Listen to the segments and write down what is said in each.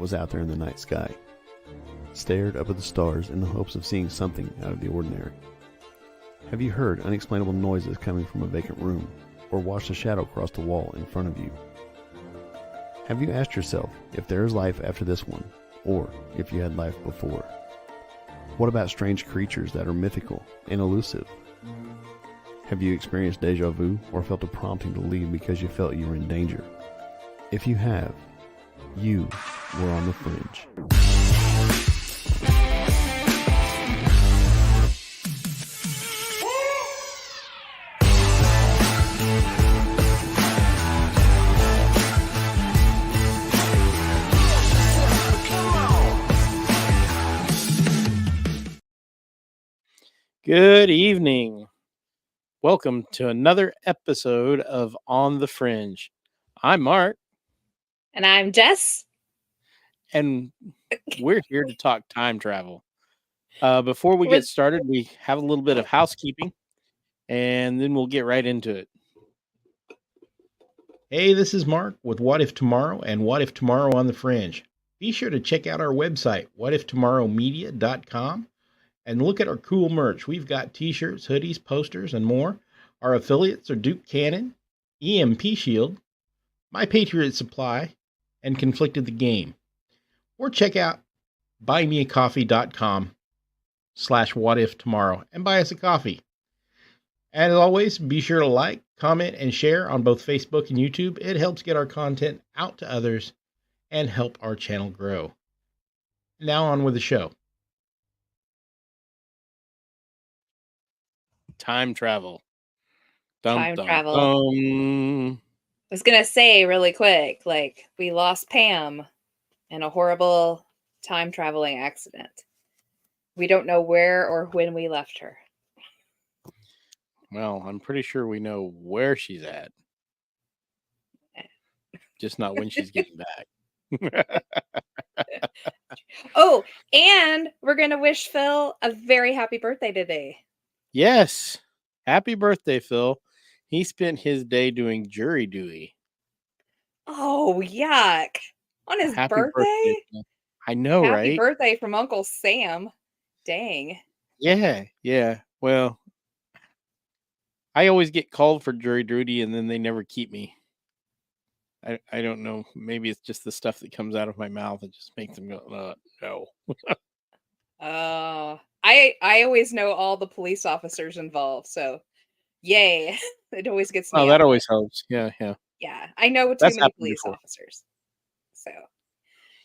was out there in the night sky, stared up at the stars in the hopes of seeing something out of the ordinary? Have you heard unexplainable noises coming from a vacant room, or watched a shadow cross the wall in front of you? Have you asked yourself if there is life after this one, or if you had life before? What about strange creatures that are mythical and elusive? Have you experienced deja vu or felt a prompting to leave because you felt you were in danger? If you have, you were on the fringe. Good evening. Welcome to another episode of On the Fringe. I'm Mark. And I'm Jess. And we're here to talk time travel. Before we get started, we have a little bit of housekeeping, and then we'll get right into it. Hey, this is Mark with What If Tomorrow and What If Tomorrow on the Fringe. Be sure to check out our website, whatiftomorrowmedia.com. And look at our cool merch. We've got t-shirts, hoodies, posters, and more. Our affiliates are Duke Cannon, EMP Shield, My Patriot Supply, and Conflicted the Game. Or check out buymeacoffee.com/whatiftomorrow and buy us a coffee. And as always, be sure to like, comment, and share on both Facebook and YouTube. It helps get our content out to others and help our channel grow. Now on with the show. Time travel. Time travel. I was going to say really quick, like, we lost Pam in a horrible time traveling accident. We don't know where or when we left her. Well, I'm pretty sure we know where she's at. Just not when she's getting back. Oh, and we're going to wish Phil a very happy birthday today. Yes. Happy birthday, Phil. He spent his day doing jury duty. Oh, yuck. On his birthday? I know, Happy right? Happy birthday from Uncle Sam. Dang. Yeah. Well, I always get called for jury duty and then they never keep me. I don't know. Maybe it's just the stuff that comes out of my mouth that just makes them go, no. I always know all the police officers involved, so yay. It always gets me. Oh, that always helps. Yeah. Yeah, I know too many police officers. So,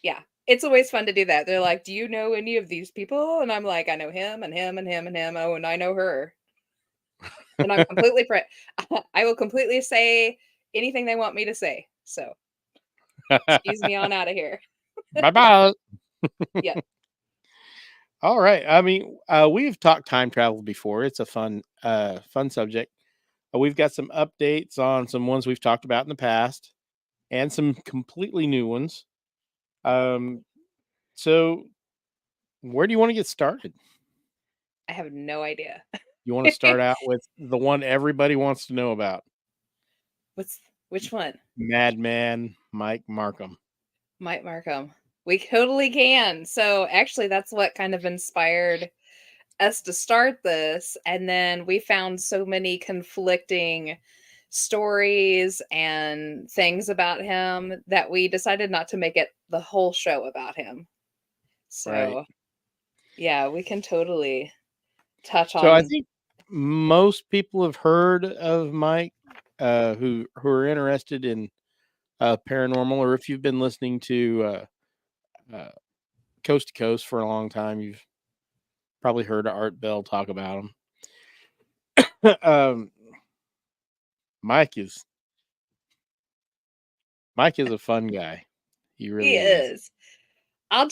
yeah, it's always fun to do that. They're like, do you know any of these people? And I'm like, I know him and him and him and him. Oh, and I know her. And I'm completely I will completely say anything they want me to say. So, excuse me on out of here. Bye-bye. Yeah. All right. I mean, we've talked time travel before. It's a fun subject. We've got some updates on some ones we've talked about in the past and some completely new ones. So where do you want to get started? I have no idea. You want to start out with the one everybody wants to know about? Which one? Madman, Marcum. Mike Marcum. We totally can. So actually, that's what kind of inspired us to start this. And then we found so many conflicting stories and things about him that we decided not to make it the whole show about him. So, right. Yeah, we can totally touch on. So I think most people have heard of Mike who are interested in paranormal, or if you've been listening to Coast to Coast for a long time, you've probably heard Art Bell talk about him. Mike is a fun guy. He really is. I'll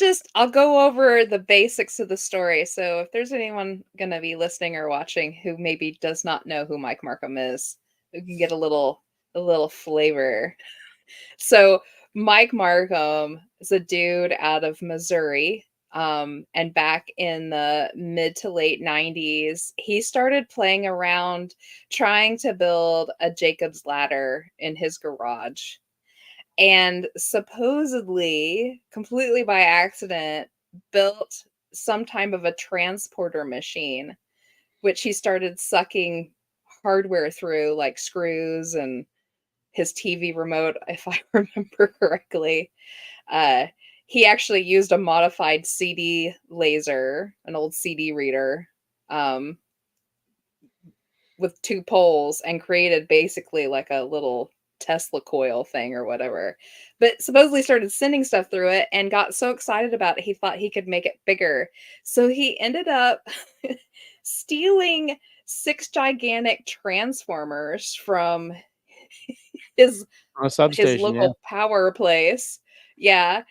go over the basics of the story. So if there's anyone going to be listening or watching who maybe does not know who Mike Marcum is, we can get a little flavor. So Mike Marcum is a dude out of Missouri. And back in the mid to late 90s, he started playing around trying to build a Jacob's ladder in his garage. and supposedly, completely by accident, built some type of a transporter machine, which he started sucking hardware through, like screws and his TV remote, if I remember correctly. He actually used a modified CD laser, an old CD reader, with 2 poles, and created basically like a little Tesla coil thing or whatever. But supposedly started sending stuff through it and got so excited about it, he thought he could make it bigger. So he ended up stealing 6 gigantic transformers from his On a substation, local power place. Yeah.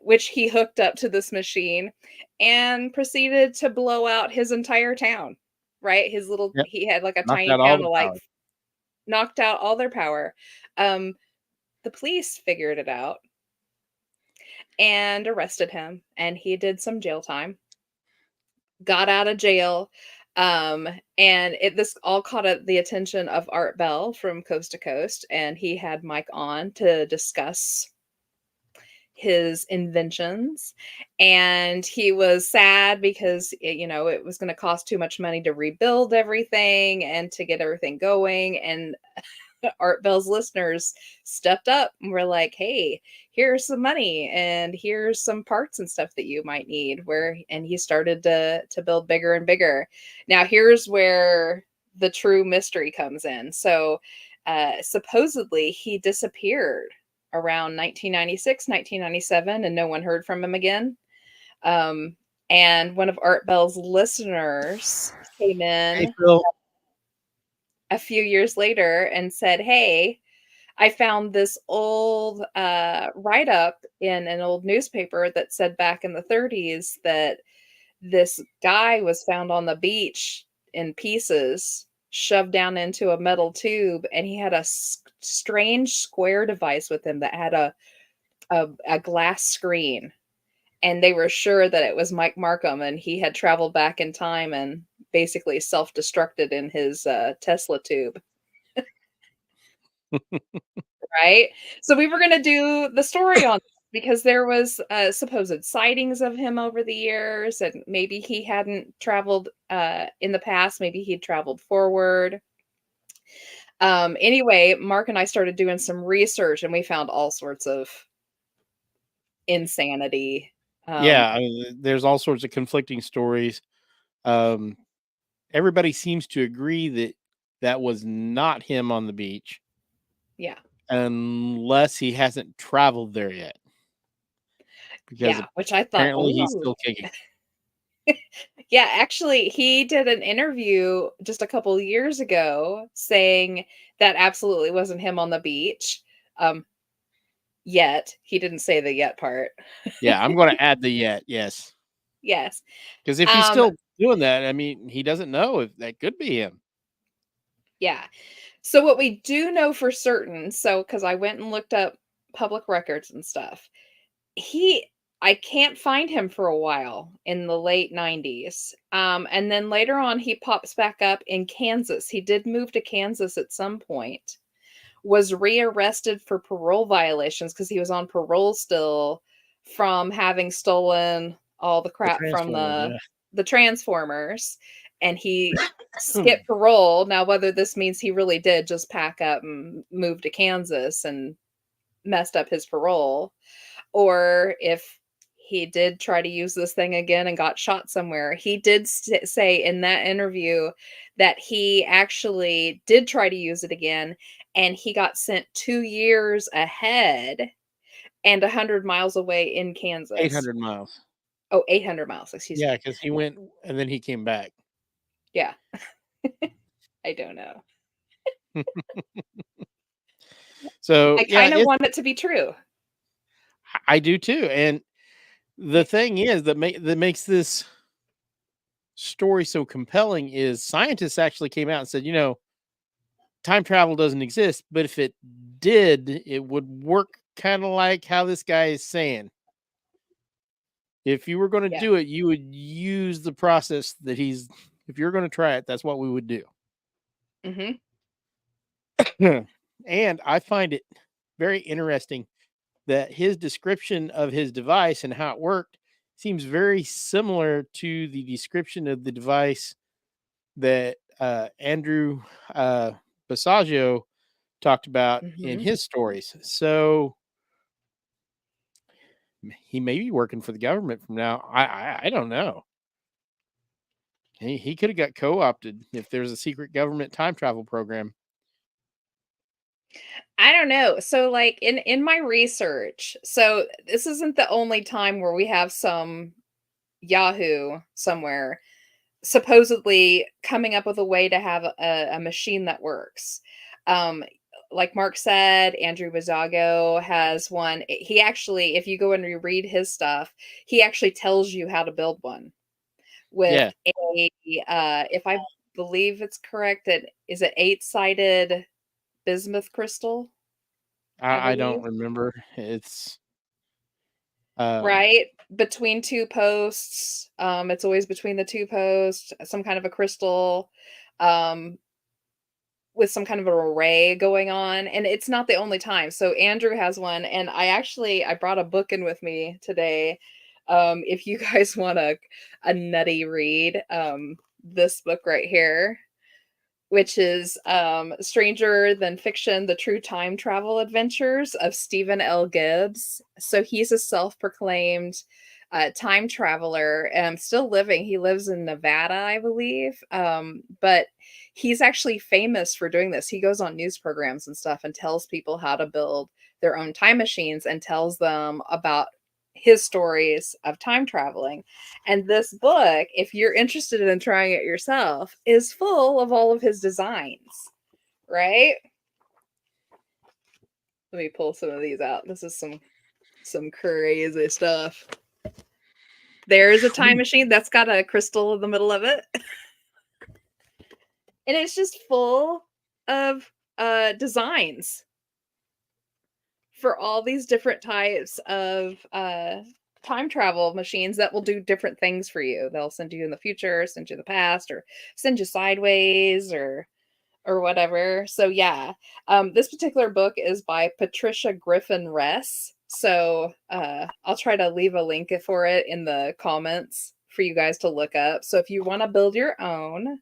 Which he hooked up to this machine and proceeded to blow out his entire town. Right? His little Yep. he had like a Knocked tiny out all town the of like power. knocked out all their power. The police figured it out and arrested him, and he did some jail time. Got out of jail. And this all caught the attention of Art Bell from Coast to Coast, and he had Mike on to discuss his inventions. And he was sad because it was going to cost too much money to rebuild everything and to get everything going. And Art Bell's listeners stepped up and were like, hey, here's some money and here's some parts and stuff that you might need. And he started to build bigger and bigger. Now here's where the true mystery comes in. So supposedly he disappeared around 1996, 1997, and no one heard from him again. And one of Art Bell's listeners came in Hey, Phil. a few years later and said, hey, I found this old write-up in an old newspaper that said back in the 30s that this guy was found on the beach in pieces, shoved down into a metal tube, and he had a strange square device with him that had a glass screen. And they were sure that it was Mike Marcum, and he had traveled back in time and basically self-destructed in his Tesla tube. Right? So we were going to do the story on because there was supposed sightings of him over the years, and maybe he hadn't traveled in the past. Maybe he'd traveled forward. Anyway, Mark and I started doing some research, and we found all sorts of insanity. Yeah, I mean, there's all sorts of conflicting stories. Everybody seems to agree that that was not him on the beach. Yeah. Unless he hasn't traveled there yet. Because which I thought, apparently he's still kicking. Yeah, actually, he did an interview just a couple of years ago saying that absolutely wasn't him on the beach. Yet. He didn't say the yet part. Yeah, I'm going to add the yet, yes. Yes. Because if he's still doing that, I mean, he doesn't know if that could be him. Yeah. So what we do know for certain, because I went and looked up public records and stuff, I can't find him for a while in the late 90s. And then later on, he pops back up in Kansas. He did move to Kansas at some point, was rearrested for parole violations because he was on parole still from having stolen all the crap from the Transformers. And he skipped parole. Now, whether this means he really did just pack up and move to Kansas and messed up his parole, or if he did try to use this thing again and got shot somewhere. He did say in that interview that he actually did try to use it again, and he got sent 2 years ahead and 100 miles away in Kansas. 800 miles. Oh, 800 miles, excuse me. Yeah, because he went and then he came back. Yeah. I don't know. So I kind of want it to be true. I do too. And the thing is that makes this story so compelling is scientists actually came out and said, time travel doesn't exist, but if it did, it would work kind of like how this guy is saying. If you were going to do it, you would use the process that if you're going to try it, that's what we would do. Mm-hmm. And I find it very interesting that his description of his device and how it worked seems very similar to the description of the device that Andrew Basaggio talked about in Mhm. his stories. So he may be working for the government from now. I don't know. He could have got co-opted if there's a secret government time travel program. I don't know. So like in my research, so this isn't the only time where we have some Yahoo somewhere supposedly coming up with a way to have a machine that works. Um, like Mark said, Andrew Bazago has one. He actually, if you go and reread his stuff, he actually tells you how to build one with Yeah, a, if I believe it's correct, it is an 8-sided bismuth crystal, I I don't believe. remember. It's um, Right? Between two posts. It's always between the two posts, some kind of a crystal, um, with some kind of an array going on. And it's not the only time. So Andrew has one, and I brought a book in with me today. If you guys want a nutty read, this book right here, which is Stranger Than Fiction, The True Time Travel Adventures of Stephen L. Gibbs. So he's a self-proclaimed time traveler, still living. He lives in Nevada, I believe. But he's actually famous for doing this. He goes on news programs and stuff and tells people how to build their own time machines and tells them about his stories of time traveling. And this book, if you're interested in trying it yourself, is full of all of his designs, right? Let me pull some of these out. This is some crazy stuff. There's a time machine that's got a crystal in the middle of it. And it's just full of designs for all these different types of time travel machines that will do different things for you. They'll send you in the future, send you the past, or send you sideways, or whatever. So yeah, this particular book is by Patricia Griffin Ress. So I'll try to leave a link for it in the comments for you guys to look up. So if you want to build your own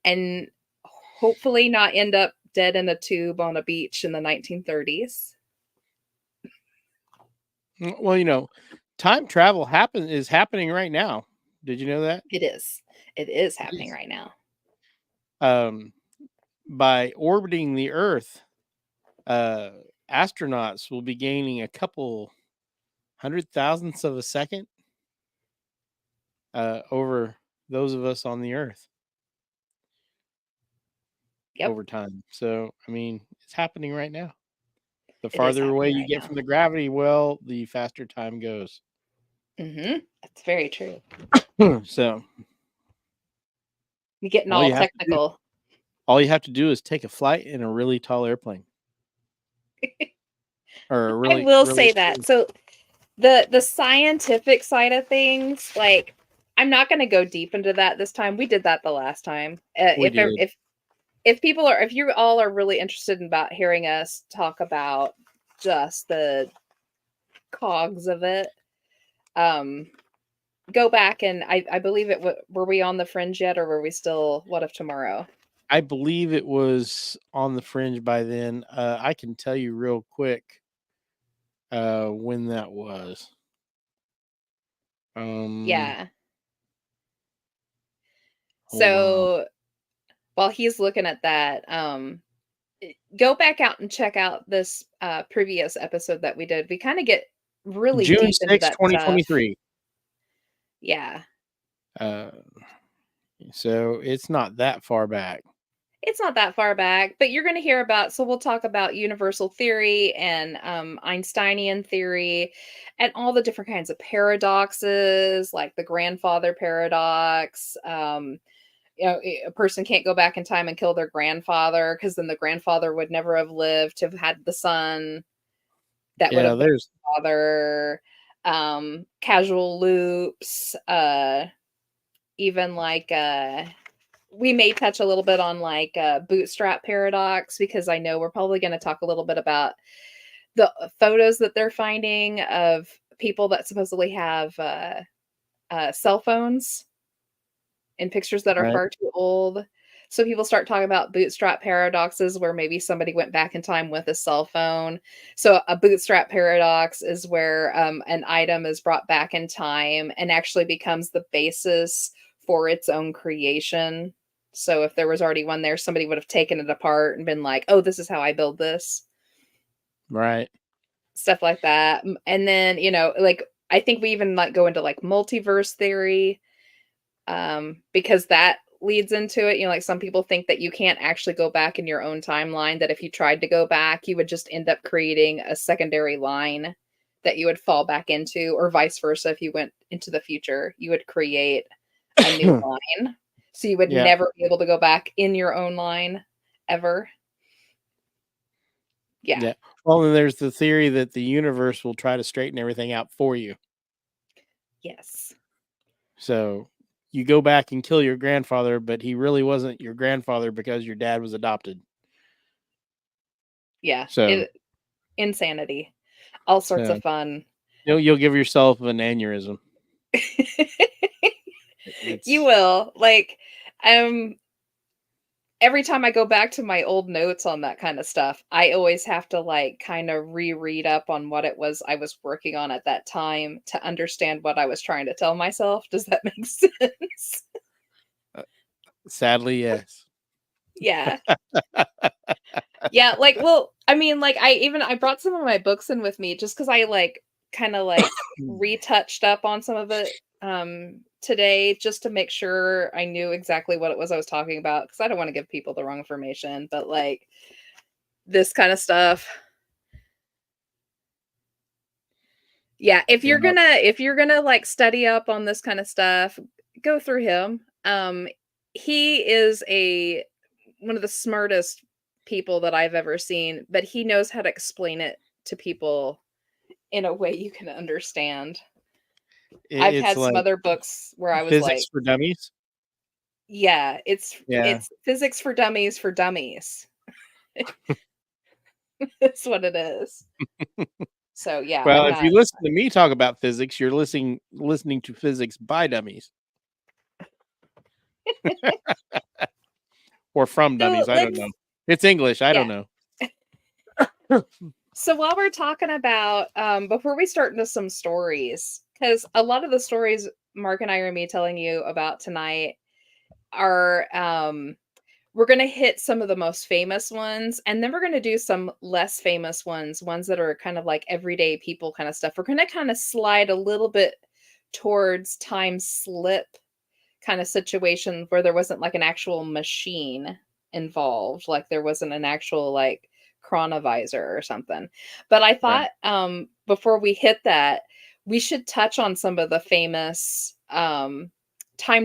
and hopefully not end up dead in a tube on a beach in the 1930s. well, time travel is happening right now. Did you know that? It is. It is It happening is. right now. By orbiting the Earth, astronauts will be gaining a couple 100,000ths of a second over those of us on the Earth Yep. over time. So, I mean, it's happening right now. The It is farther away happening you right get now. from the gravity well, the faster time goes. That's very true. So, You're getting all all you have to do, technical. all you have to do is take a flight in a really tall airplane, or a I really, will really say that. So the scientific side of things, like, I'm not going to go deep into that this time. We did that the last time. we did. If people are, if you all are really interested in about hearing us talk about just the cogs of it, go back and I believe it. Were we on the fringe yet, or were we still What If Tomorrow? I believe it was on the fringe by then. I can tell you real quick when that was. Yeah. Hold on. So while he's looking at that, go back out and check out this previous episode that we did. We kind of get really June deep into 6th, that stuff. 2023. Yeah. So it's not that far back. It's not that far back, but you're going to hear about, so we'll talk about universal theory and Einsteinian theory and all the different kinds of paradoxes, like the grandfather paradox. A person can't go back in time and kill their grandfather because then the grandfather would never have lived to have had the son that would have been There's the father. Casual loops, even like we may touch a little bit on like bootstrap paradox, because I know we're probably going to talk a little bit about the photos that they're finding of people that supposedly have cell phones and pictures that are Right. far too old. So people start talking about bootstrap paradoxes where maybe somebody went back in time with a cell phone. So a bootstrap paradox is where an item is brought back in time and actually becomes the basis for its own creation. So if there was already one there, somebody would have taken it apart and been like, oh, this is how I build this. Right. Stuff like that. And then, like, I think we even like go into like multiverse theory, because that leads into it. Like some people think that you can't actually go back in your own timeline, that if you tried to go back, you would just end up creating a secondary line that you would fall back into, or vice versa. If you went into the future, you would create a new line. So you would Yeah. never be able to go back in your own line ever. Yeah. Well, then there's the theory that the universe will try to straighten everything out for you. Yes. So you go back and kill your grandfather, but he really wasn't your grandfather because your dad was adopted. Yeah. So Insanity. All sorts of fun. You'll give yourself an aneurysm. You will. Like, every time I go back to my old notes on that kind of stuff, I always have to like kind of reread up on what it was I was working on at that time to understand what I was trying to tell myself. Does that make sense? Sadly, yes. Yeah. Yeah, like, well, I mean, like, I brought some of my books in with me just because I like kind of like retouched up on some of it today just to make sure I knew exactly what it was I was talking about, because I don't want to give people the wrong information, but like this kind of stuff. Yeah, if you're gonna like study up on this kind of stuff, go through him. He is one of the smartest people that I've ever seen, but he knows how to explain it to people in a way you can understand. I've had some other books where I was like, Physics for Dummies. Yeah, it's physics for dummies for dummies. That's what it is. So yeah. Well, if you listen to me talk about physics, you're listening to Physics by Dummies. Or from dummies. I don't know. It's English. I don't know. So while we're talking about, before we start into some stories, because a lot of the stories Mark and I are me telling you about tonight are, we're going to hit some of the most famous ones, and then we're going to do some less famous ones that are kind of like everyday people kind of stuff. We're going to kind of slide a little bit towards time slip kind of situation where there wasn't like an actual machine involved, like there wasn't an actual like chronovisor or something. But I thought before we hit that, we should touch on some of the famous time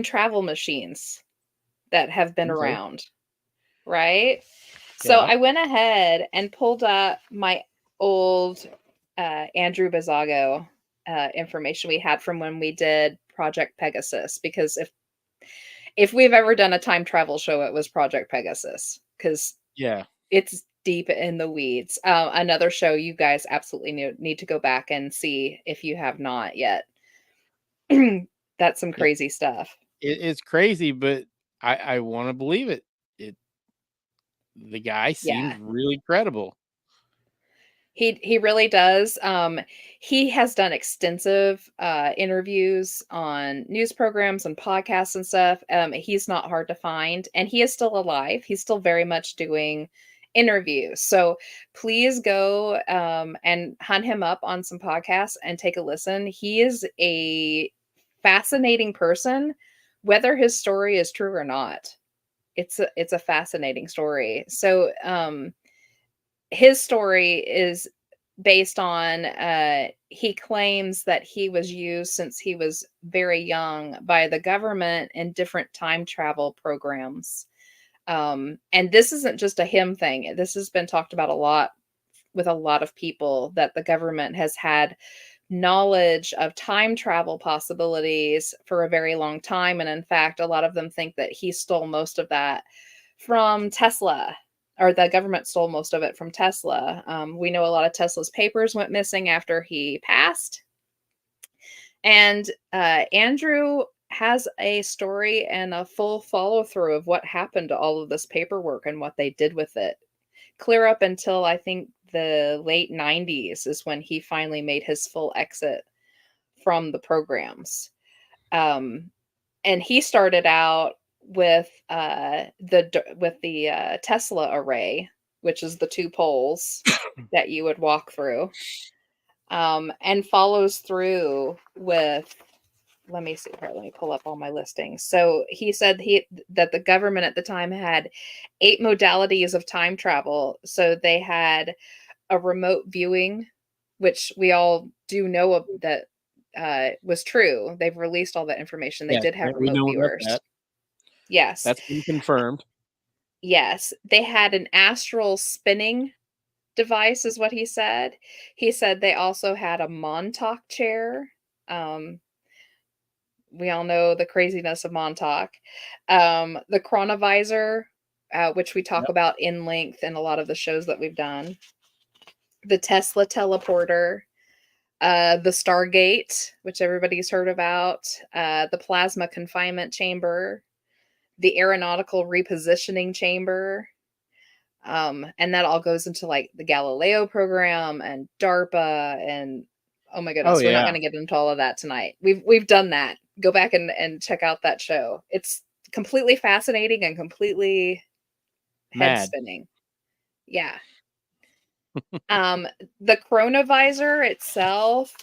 travel machines that have been around, right? So I went ahead and pulled up my old Andrew Bazzago information we had from when we did Project Pegasus, because if we've ever done a time travel show, it was Project Pegasus, because it's deep in the weeds. Another show you guys absolutely need to go back and see if you have not yet. That's some crazy stuff. It's crazy, but I want to believe it. The guy seems really credible. He really does. He has done extensive interviews on news programs and podcasts and stuff. He's not hard to find, and he is still alive. He's still very much doing interviews. So please go and hunt him up on some podcasts and take a listen. He is a fascinating person, whether his story is true or not. It's a fascinating story. So his story is based on, he claims that he was used since he was very young by the government in different time travel programs. And this isn't just a him thing. This has been talked about a lot with a lot of people, that the government has had knowledge of time travel possibilities for a very long time. And in fact, a lot of them think that he stole most of that from Tesla or the government stole most of it from Tesla. We know a lot of Tesla's papers went missing after he passed. And Andrew has a story and a full follow through of what happened to all of this paperwork and what they did with it. Clear up until I think the late 90s is when he finally made his full exit from the programs. And he started out with the Tesla array, which is the 2 poles that you would walk through, and follows through with. Let me see here. Let me pull up all my listings. So he said that the government at the time had 8 modalities of time travel. So they had a remote viewing, which we all do know that was true. They've released all that information. They did have remote viewers. That. Yes. That's been confirmed. Yes. They had an astral spinning device, is what he said. He said they also had a Montauk chair. We all know the craziness of Montauk. The chronovisor, which we talk about in length in a lot of the shows that we've done. The Tesla teleporter. The Stargate, which everybody's heard about. The plasma confinement chamber. The aeronautical repositioning chamber. And that all goes into like the Galileo program and DARPA and oh my goodness, we're not going to get into all of that tonight. We've done that. Go back and check out that show. It's completely fascinating and completely head spinning. Yeah. The chronovisor itself,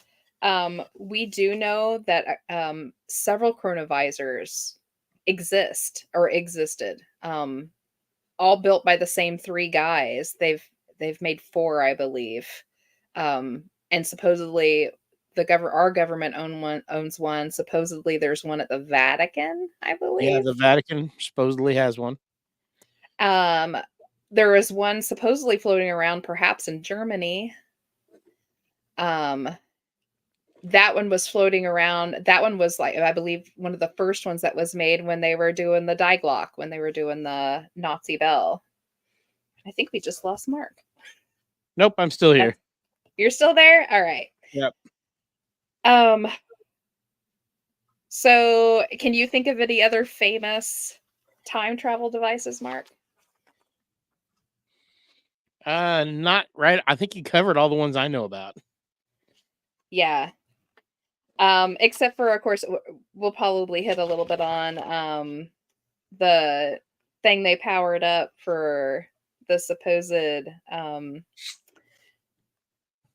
we do know that several chronovisors exist or existed. All built by the same 3 guys. They've made 4, I believe. And supposedly our government owns one. Supposedly there's one at the Vatican, I believe. Yeah, the Vatican supposedly has one. There is one supposedly floating around perhaps in Germany. That one was floating around. That one was like, I believe, one of the first ones that was made when they were doing the Die Glock, when they were doing the Nazi bell. I think we just lost Mark. Nope, I'm still here. You're still there? All right. Yep. So can you think of any other famous time travel devices, Mark? Not right. I think you covered all the ones I know about. Yeah. Except for, of course, we'll probably hit a little bit on the thing they powered up for the supposed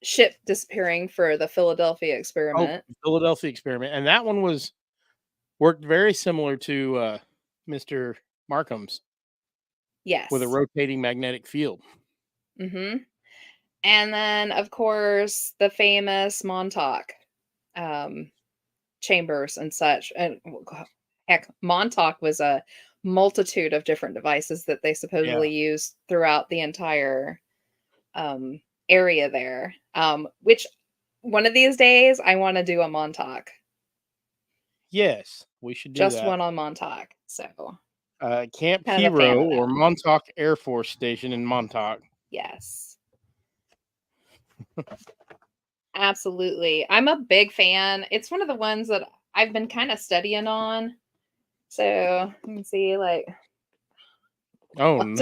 ship disappearing for the Philadelphia experiment. Oh, Philadelphia experiment. And that one worked very similar to Mr. Marcum's. Yes. With a rotating magnetic field. Mm-hmm. And then, of course, the famous Montauk chambers and such. And heck, Montauk was a multitude of different devices that they supposedly used throughout the entire area there. Which one of these days I want to do a Montauk. Yes, we should do just that. one on Montauk. So Camp Hero or Montauk Air Force Station in Montauk. Yes. Absolutely. I'm a big fan. It's one of the ones that I've been kind of studying on. So let me see, like, no.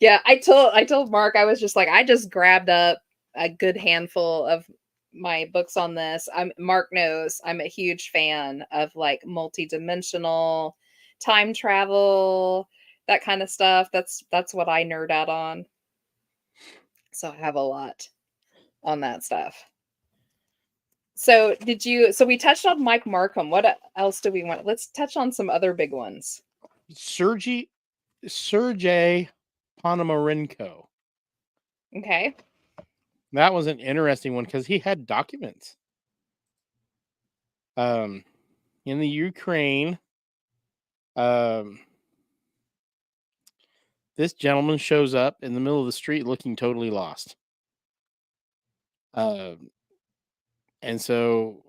Yeah, I told Mark, I was just like, I just grabbed up a good handful of my books on this. Mark knows I'm a huge fan of like multi-dimensional time travel, that kind of stuff. That's what I nerd out on. So I have a lot on that stuff. So we touched on Mike Marcum. What else do we want? Let's touch on some other big ones. Serge Ponomarenko. Okay. That was an interesting one because he had documents. In the Ukraine, this gentleman shows up in the middle of the street looking totally lost. And so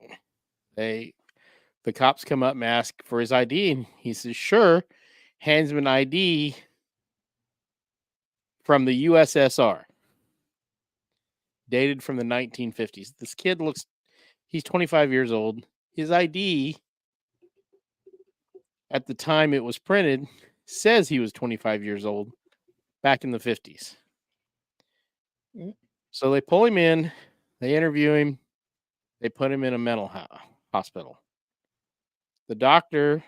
the cops come up and ask for his ID, and he says, sure, hands him an ID from the USSR, dated from the 1950s. This kid he's 25 years old. His ID at the time it was printed says he was 25 years old back in the 50s. So they pull him in, they interview him, they put him in a mental hospital. The doctor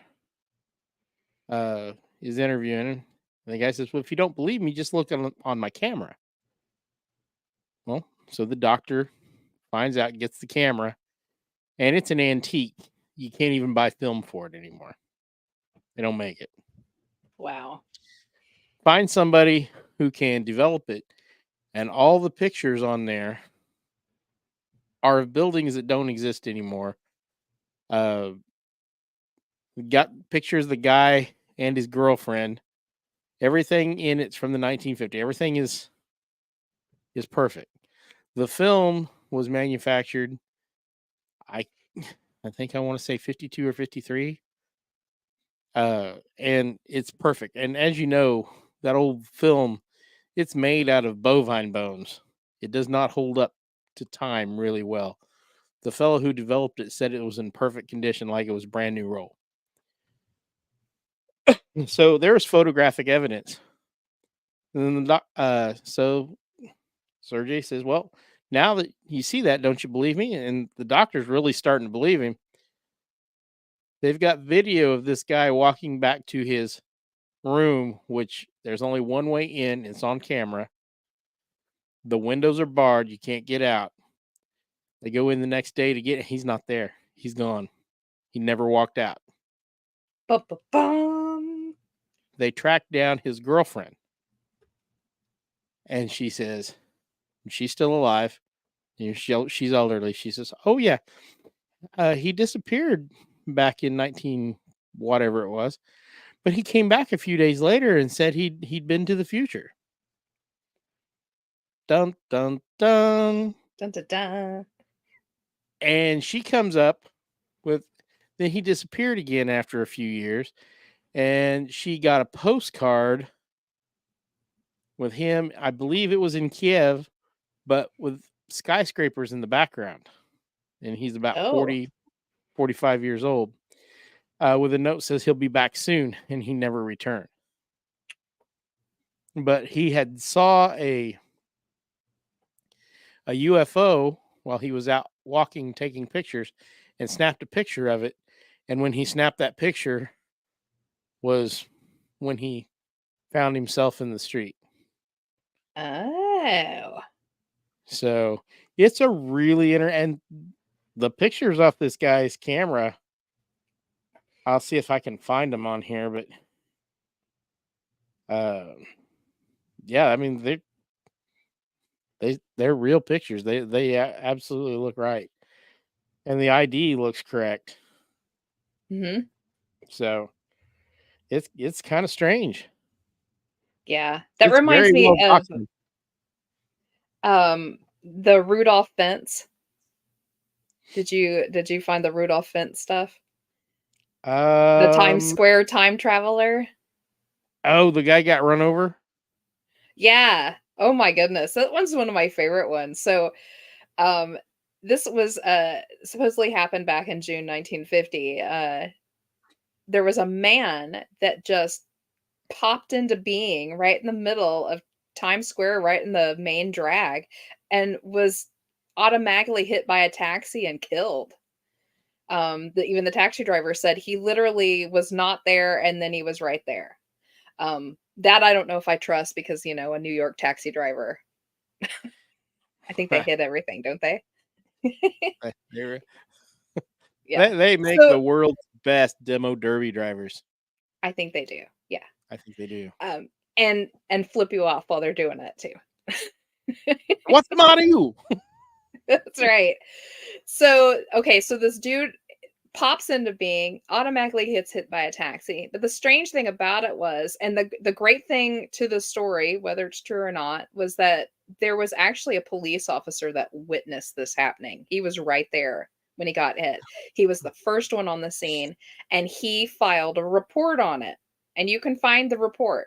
is interviewing him. And the guy says, well, if you don't believe me, just look on my camera. Well, so the doctor finds out, gets the camera, and it's an antique. You can't even buy film for it anymore. They don't make it. Wow. Find somebody who can develop it, and all the pictures on there are of buildings that don't exist anymore. We got pictures of the guy and his girlfriend. Everything in it's from the 1950s. Everything is perfect. The film was manufactured, I think I want to say 52 or 53. And it's perfect. And as you know, that old film, it's made out of bovine bones. It does not hold up to time really well. The fellow who developed it said it was in perfect condition, like it was brand new roll. So there's photographic evidence. And so Serge says, well, now that you see that, don't you believe me? And the doctor's really starting to believe him. They've got video of this guy walking back to his room, which there's only one way in. It's on camera. The windows are barred. You can't get out. They go in the next day to get it. He's not there. He's gone. He never walked out. Ba-ba-bum. They track down his girlfriend. And she says, she's still alive. She's elderly. She says, oh, yeah. He disappeared back in 19 whatever it was. But he came back a few days later and said he'd been to the future. Dun, dun, dun. Dun, dun, dun. And she comes up with, then he disappeared again after a few years. And she got a postcard with him. I believe it was in Kiev, but with skyscrapers in the background. And he's about 40, 45 years old. With a note says he'll be back soon, and he never returned. But he had saw a UFO while he was out walking, taking pictures, and snapped a picture of it. And when he snapped that picture was when he found himself in the street. Oh. So it's a really and the pictures off this guy's camera, I'll see if I can find them on here, but yeah, I mean they're real pictures. They absolutely look right, and the ID looks correct. Mm-hmm. So it's kind of strange. Yeah, that reminds me of the Rudolph fence. Did you find the Rudolph fence stuff? The Times Square time traveler. Oh, the guy got run over? Yeah. Oh my goodness. That one's one of my favorite ones. So this was supposedly happened back in June 1950. There was a man that just popped into being right in the middle of Times Square, right in the main drag, and was automatically hit by a taxi and killed. Even the taxi driver said he literally was not there, and then he was right there. That I don't know if I trust, because a New York taxi driver, I think they hit everything, don't they? Yeah, they make the world's best demo derby drivers. I think they do. Yeah, I think they do. And flip you off while they're doing it too. What's the matter, you? That's right. So this dude pops into being, automatically gets hit by a taxi. But the strange thing about it was, and the great thing to the story, whether it's true or not, was that there was actually a police officer that witnessed this happening. He was right there when he got hit. He was the first one on the scene, and he filed a report on it. And you can find the report.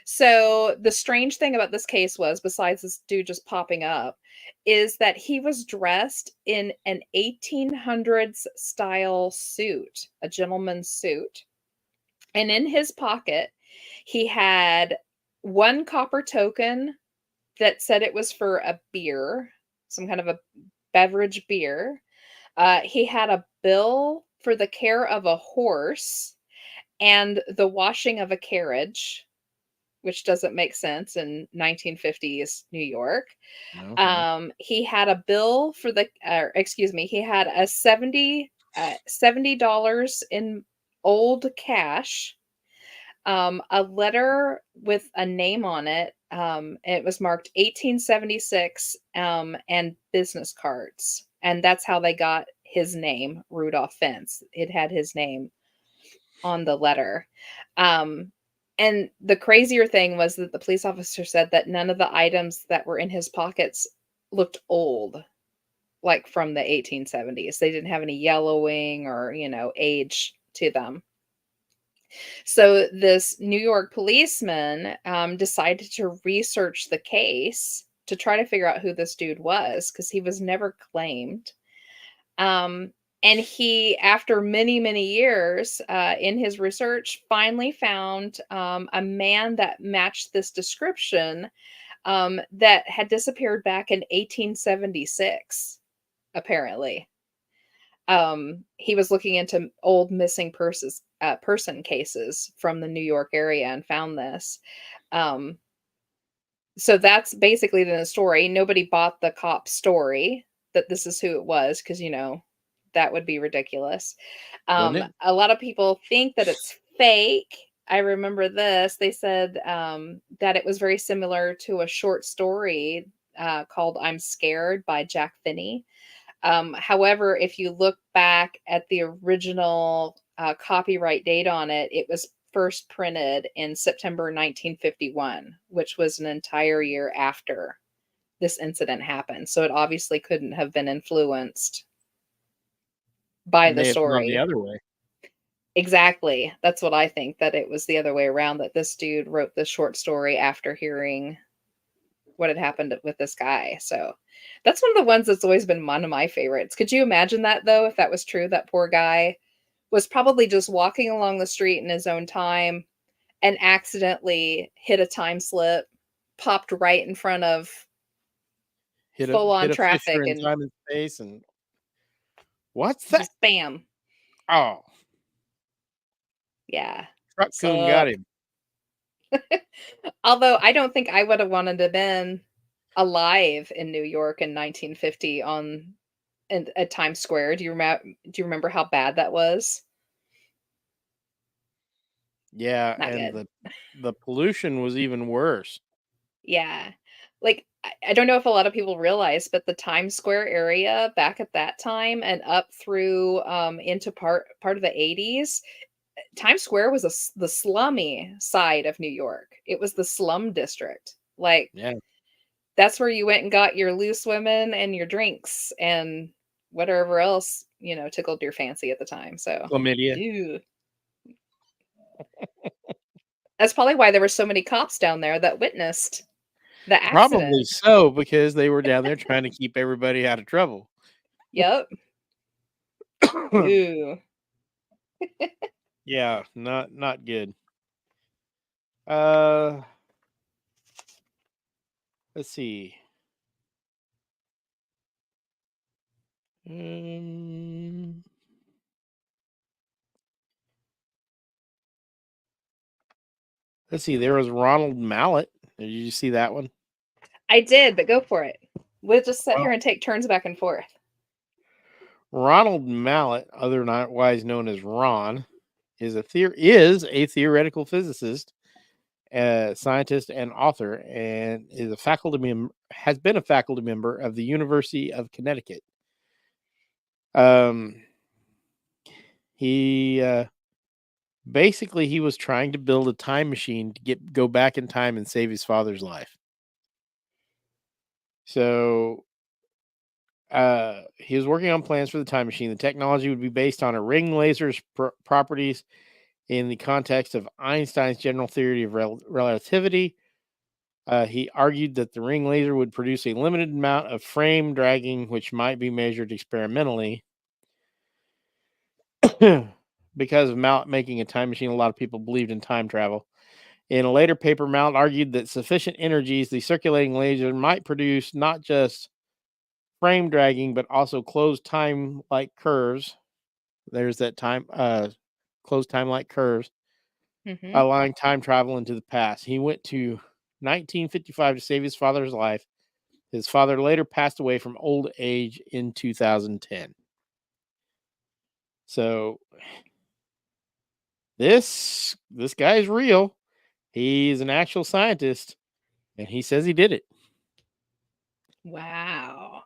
So the strange thing about this case was, besides this dude just popping up, is that he was dressed in an 1800s style suit, a gentleman's suit. And in his pocket, he had one copper token that said it was for a beer, some kind of a beverage beer. He had a bill for the care of a horse and the washing of a carriage, which doesn't make sense in 1950s New York. Okay. He had a bill for the, excuse me, he had a $70 in old cash, a letter with a name on it. It was marked 1876, and business cards. And that's how they got his name, Rudolph Fentz. It had his name on the letter. And the crazier thing was that the police officer said that none of the items that were in his pockets looked old, like from the 1870s. They didn't have any yellowing or, age to them. So this New York policeman decided to research the case to try to figure out who this dude was, because he was never claimed. And he, after many, many years in his research, finally found a man that matched this description that had disappeared back in 1876, apparently. He was looking into old missing person cases from the New York area and found this. So that's basically the story. Nobody bought the cop's story that this is who it was, because that would be ridiculous. Wouldn't it? A lot of people think that it's fake. I remember this. They said that it was very similar to a short story called "I'm Scared" by Jack Finney. However, if you look back at the original copyright date on it, it was first printed in September 1951, which was an entire year after this incident happened. So it obviously couldn't have been influenced by It the may have gone the story. other way. Exactly. That's what I think, that it was the other way around, that this dude wrote this short story after hearing what had happened with this guy. So that's one of the ones that's always been one of my favorites. Could you imagine that, though, if that was true? That poor guy was probably just walking along the street in his own time and accidentally hit a time slip, popped right in front of full-on hit a traffic, fissure in and time and space, and what's that? just bam. Oh, Yeah. truck coon So, got him. although I don't think I would have wanted to have been alive in New York in 1950 at Times Square. Do you remember how bad that was? Yeah, Not and good. the pollution was even worse. Yeah. Like, I don't know if a lot of people realize, but the Times Square area back at that time and up through into part of the 80s, Times Square was the slummy side of New York. It was the slum district. Like, Yeah, that's where you went and got your loose women and your drinks and whatever else, tickled your fancy at the time. So, chlamydia. ew. That's probably why there were so many cops down there that witnessed the accident. Probably so, because they were down there trying to keep everybody out of trouble. Yep. Ooh. Yeah, not good. Let's see. Let's see. There was Ronald Mallet. Did you see that one? I did, but go for it. We'll just sit Well, here and take turns back and forth. Ronald Mallet, otherwise known as Ron, is a theoretical physicist, scientist, and author, and has been a faculty member of the University of Connecticut. He basically he was trying to build a time machine to go back in time and save his father's life. So he was working on plans for the time machine. The technology would be based on a ring laser's properties in the context of Einstein's general theory of relativity. He argued that the ring laser would produce a limited amount of frame dragging, which might be measured experimentally. Because of Mount making a time machine, a lot of people believed in time travel. In a later paper, Mount argued that sufficient energies, the circulating laser might produce not just frame dragging, but also closed time-like curves. There's that closed time-like curves, Hmm. allowing time travel into the past. He went to 1955 to save his father's life. His father later passed away from old age in 2010. So this guy's real. He's an actual scientist, and he says he did it. Wow.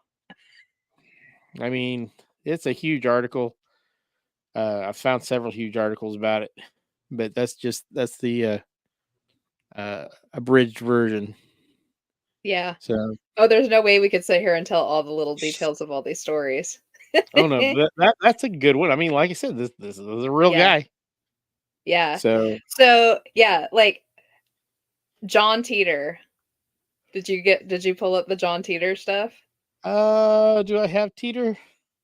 I mean, it's a huge article. I found several huge articles about it, but that's the abridged version. Yeah. So, Oh, there's no way we could sit here and tell all the little details of all these stories. oh no, that's a good one. I mean, like I said, this is a real Yeah. guy. Yeah. So, So yeah, like John Teeter. Did you pull up the John Teeter stuff? do I have Teeter?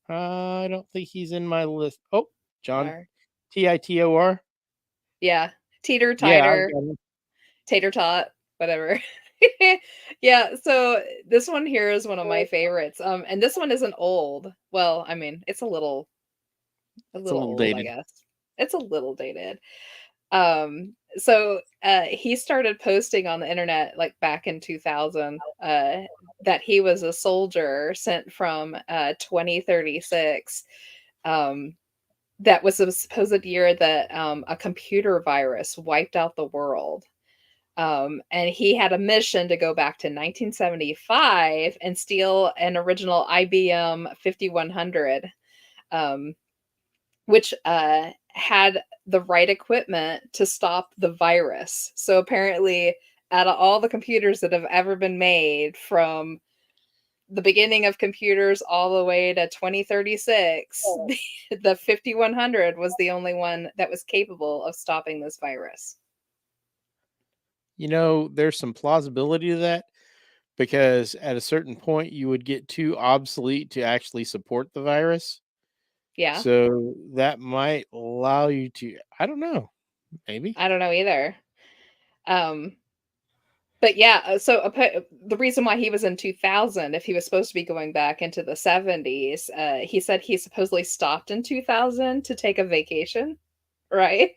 I don't think he's in my list. Oh, John Or, Titor. yeah. Teeter, Yeah, Titer, Tater Tot, whatever. Yeah, so this one here is one of my favorites. And this one isn't old. Well, I mean, it's a little it's a little old, I dated. guess. It's a little dated. So he started posting on the internet like back in 2000 that he was a soldier sent from 2036. That was the supposed year that a computer virus wiped out the world. And he had a mission to go back to 1975 and steal an original IBM 5100, which had the right equipment to stop the virus. So apparently, out of all the computers that have ever been made, from the beginning of computers all the way to 2036, the 5100 was the only one that was capable of stopping this virus. You know, there's some plausibility to that because at a certain point you would get too obsolete to actually support the virus. Yeah, So that might allow you to, I don't know, maybe. I don't know either. Um, but yeah, the reason why he was in 2000, if he was supposed to be going back into the 70s, he said he supposedly stopped in 2000 to take a vacation, right?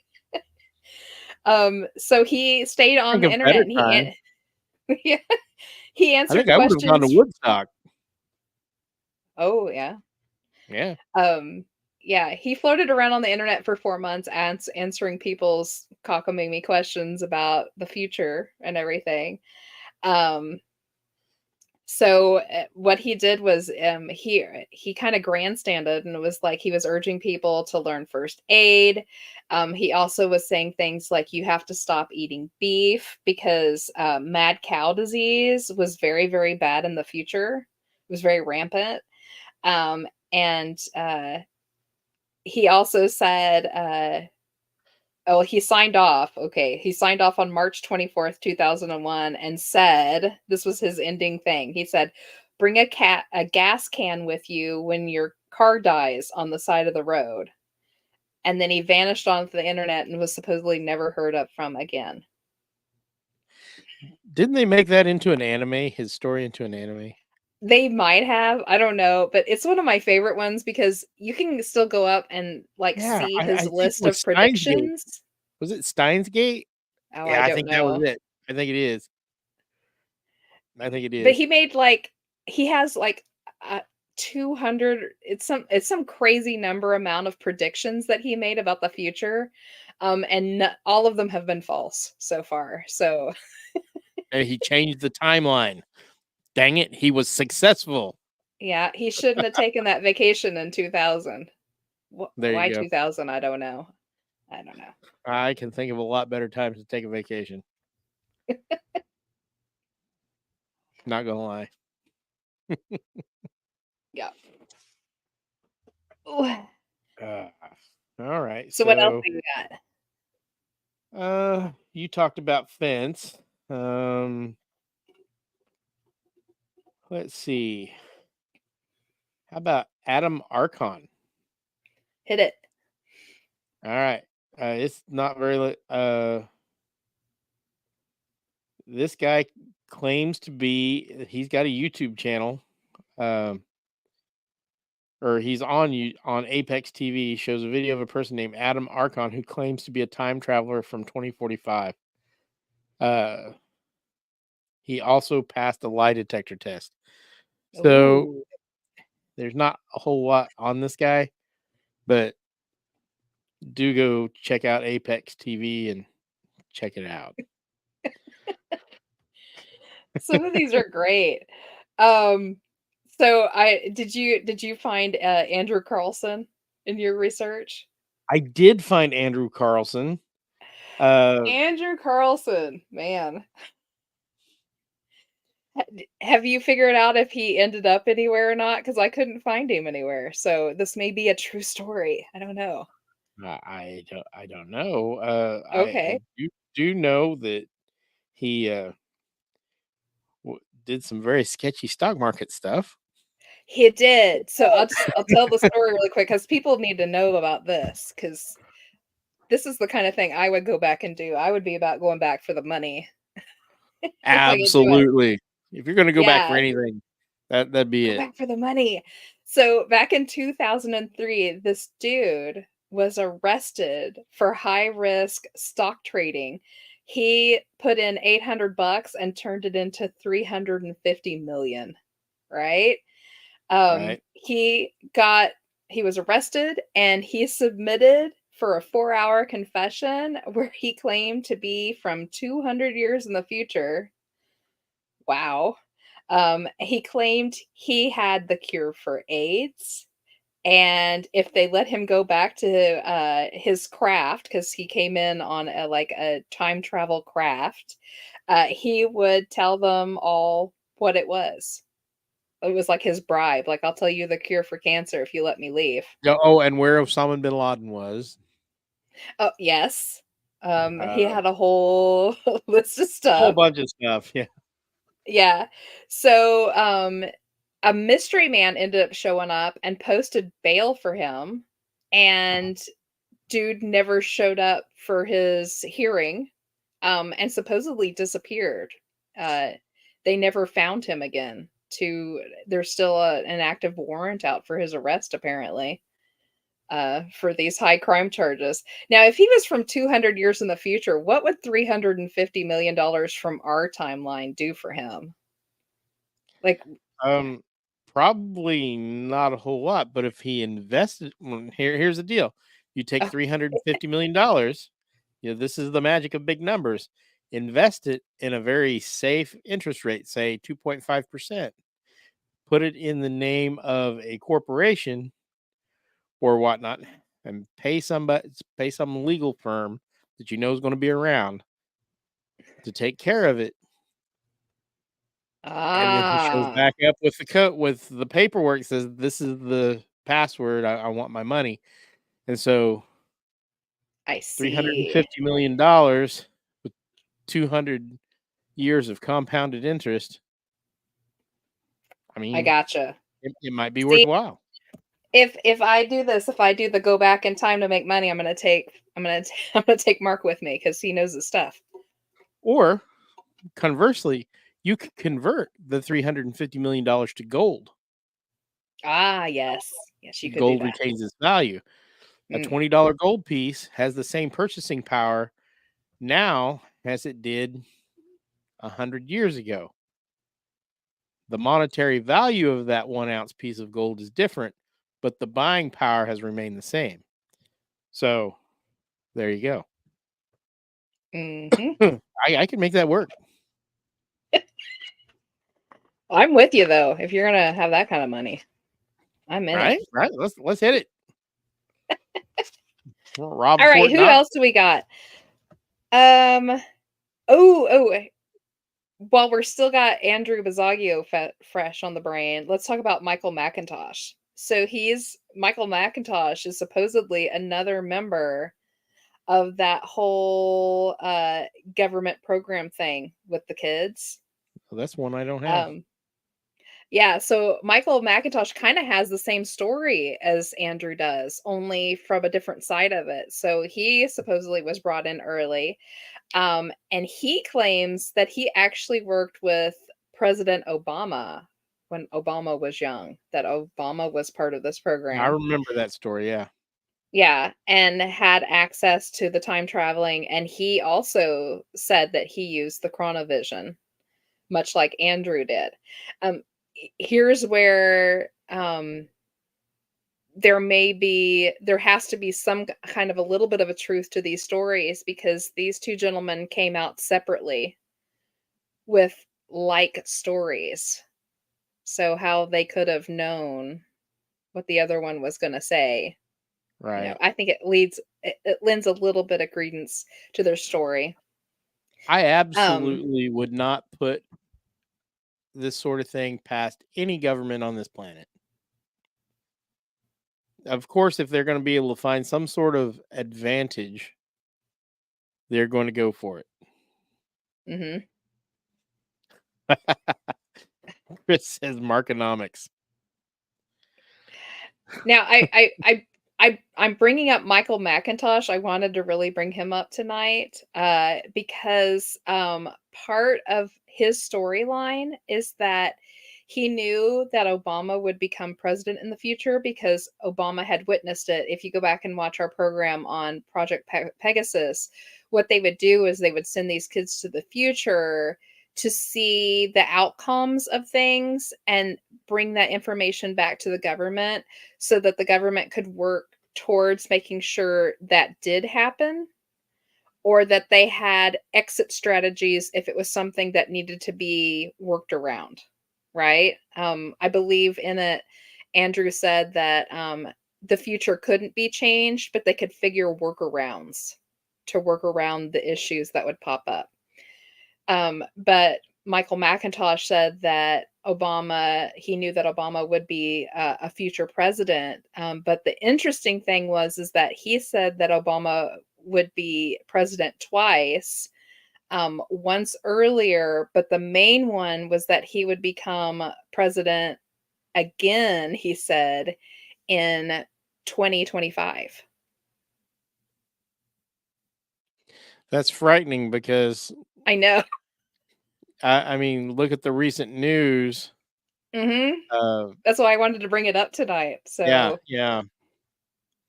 So he stayed on Think the of better internet and time. yeah, he I think answered I would have gone to questions. Woodstock. Oh yeah. Yeah. Yeah, he floated around on the internet for 4 months answering people's cockamamie questions about the future and everything. Um, so what he did was he kind of grandstanded, and it was like he was urging people to learn first aid. He also was saying things like you have to stop eating beef because mad cow disease was very, very bad in the future. It was very rampant. And he also said, oh, he signed off. Okay. He signed off on March 24th, 2001, and said, this was his ending thing. He said, bring a gas can with you when your car dies on the side of the road. And then he vanished onto the internet and was supposedly never heard of from again. Didn't they make that into an anime? His story into an anime? They might have, I don't know, but it's one of my favorite ones because you can still go up and like Yeah, see I his think it list was of Steins Gate. predictions. Was it Steins Gate? Oh, I Yeah, I don't think that was know. it. I think it is. I think it But is. he made like he has like 200, it's some crazy number amount of predictions that he made about the future. And all of them have been false so far. So And he changed the timeline. Dang it, he was successful. yeah, he shouldn't have taken that vacation in 2000. There Why you go. 2000? I don't know. I can think of a lot better times to take a vacation. Not gonna lie. Yeah. Ooh. All right. So what else do you got? You talked about fence. Let's see. How about Adam Archon? Hit it. All right. It's not very. This guy claims to be. He's got a YouTube channel. Or he's on Apex TV. He shows a video of a person named Adam Archon who claims to be a time traveler from 2045. He also passed a lie detector test. So Ooh. there's not a whole lot on this guy, but do go check out Apex TV and check it out. Some of these are great. So did you find Andrew Carlson in your research? I did find Andrew Carlson. Andrew Carlson, man. Have you figured out if he ended up anywhere or not? Because I couldn't find him anywhere. So this may be a true story. I don't know. I don't know. Okay. I do know that he did some very sketchy stock market stuff. He did. So I'll tell the story really quick because people need to know about this because this is the kind of thing I would go back and do. I would be about going back for the money. Absolutely. If you're going to go back for Yeah. anything, that'd be Go it. back for the money. So back in 2003, this dude was arrested for high risk stock trading. He put in $800 and turned it into 350 million. Right? Right. He was arrested and he submitted for a 4-hour confession where he claimed to be from 200 years in the future. Wow. He claimed he had the cure for AIDS. And if they let him go back to his craft, because he came in on a time travel craft, he would tell them all what it was. It was like his bribe. Like, I'll tell you the cure for cancer if you let me leave. Oh, and where Osama bin Laden was. Oh, yes. He had a whole list of stuff. A whole bunch of stuff. Yeah. Yeah. So, a mystery man ended up showing up and posted bail for him, and dude never showed up for his hearing, and supposedly disappeared. They never found him again. There's still an active warrant out for his arrest, apparently, for these high crime charges. Now, if he was from 200 years in the future, what would $350 million from our timeline do for him? Like, Probably not a whole lot, but if he invested, here's the deal: you take $350 million. This is the magic of big numbers. Invest it in a very safe interest rate, say 2.5%. Put it in the name of a corporation or whatnot, and pay some legal firm that you know is going to be around to take care of it. And then he shows back up with the code, with the paperwork, says this is the password. I want my money. And so I see. $350 million with 200 years of compounded interest. I mean, I gotcha. It might be worthwhile. If I do this, if I do the go back in time to make money, I'm gonna take Mark with me because he knows his stuff. Or conversely, you could convert the $350 million to gold. Yes, you could. Gold do that. retains its value. A $20 gold piece has the same purchasing power now as it did 100 years ago. The monetary value of that 1 ounce piece of gold is different, but the buying power has remained the same. So there you go. Mm-hmm. I can make that work. I'm with you though. If you're gonna have that kind of money, I'm in it. Right. Let's hit it. Rob. All right. Who else do we got? While we're still got Andrew Bazaglio fresh on the brain, let's talk about Michael McIntosh. So Michael McIntosh is supposedly another member of that whole government program thing with the kids. Well, that's one I don't have. Yeah, so Michael McIntosh kind of has the same story as Andrew does, only from a different side of it. So he supposedly was brought in early, and he claims that he actually worked with President Obama when Obama was young, that Obama was part of this I program. remember that story. Yeah. Yeah, and had access to the time traveling, and he also said that he used the chronovision, much like Andrew did. Here's where there has to be some kind of a little bit of a truth to these stories, because these two gentlemen came out separately with like stories. So how they could have known what the other one was going to say, Right. I think it lends a little bit of credence to their story. I absolutely would not put this sort of thing past any government on this planet. Of course, if they're going to be able to find some sort of advantage, they're going to go for it. Mm-hmm. Chris says Marconomics. Now, I'm bringing up Michael McIntosh. I wanted to really bring him up tonight because part of his storyline is that he knew that Obama would become president in the future because Obama had witnessed it. If you go back and watch our program on Project Pegasus, what they would do is they would send these kids to the future to see the outcomes of things and bring that information back to the government so that the government could work towards making sure that did happen, or that they had exit strategies if it was something that needed to be worked around, right? I believe in it, Andrew said that the future couldn't be changed, but they could figure workarounds to work around the issues that would pop up. But Michael McIntosh said that he knew that Obama would be a future president. But the interesting thing is that he said that Obama would be president twice, once earlier, but the main one was that he would become president again, he said, in 2025. That's frightening because I know. I mean, look at the recent news. Mm-hmm. That's why I wanted to bring it up tonight. So yeah.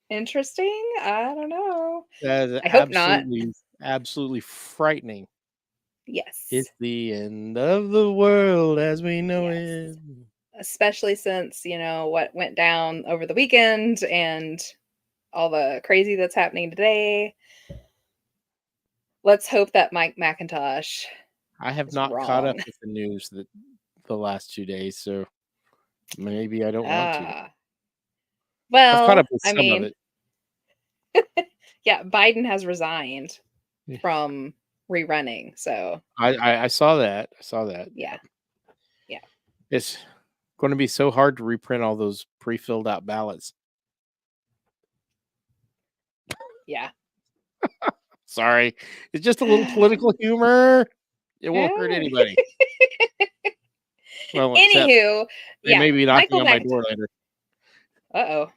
Interesting. I don't know. That is I hope not. Absolutely frightening. Yes. It's the end of the world as we know Yes. it. Especially since, what went down over the weekend and all the crazy that's happening today. Let's hope that Mike McIntosh. I have not caught up with the news the last 2 days, so maybe I don't want to. Well, I've caught up with some of it. Yeah, Biden has resigned from rerunning, so I saw that. Yeah. It's going to be so hard to reprint all those pre-filled out ballots. Yeah. Sorry. It's just a little political humor. It won't hurt anybody. Well, anywho, they may be knocking on my door later. Uh-oh.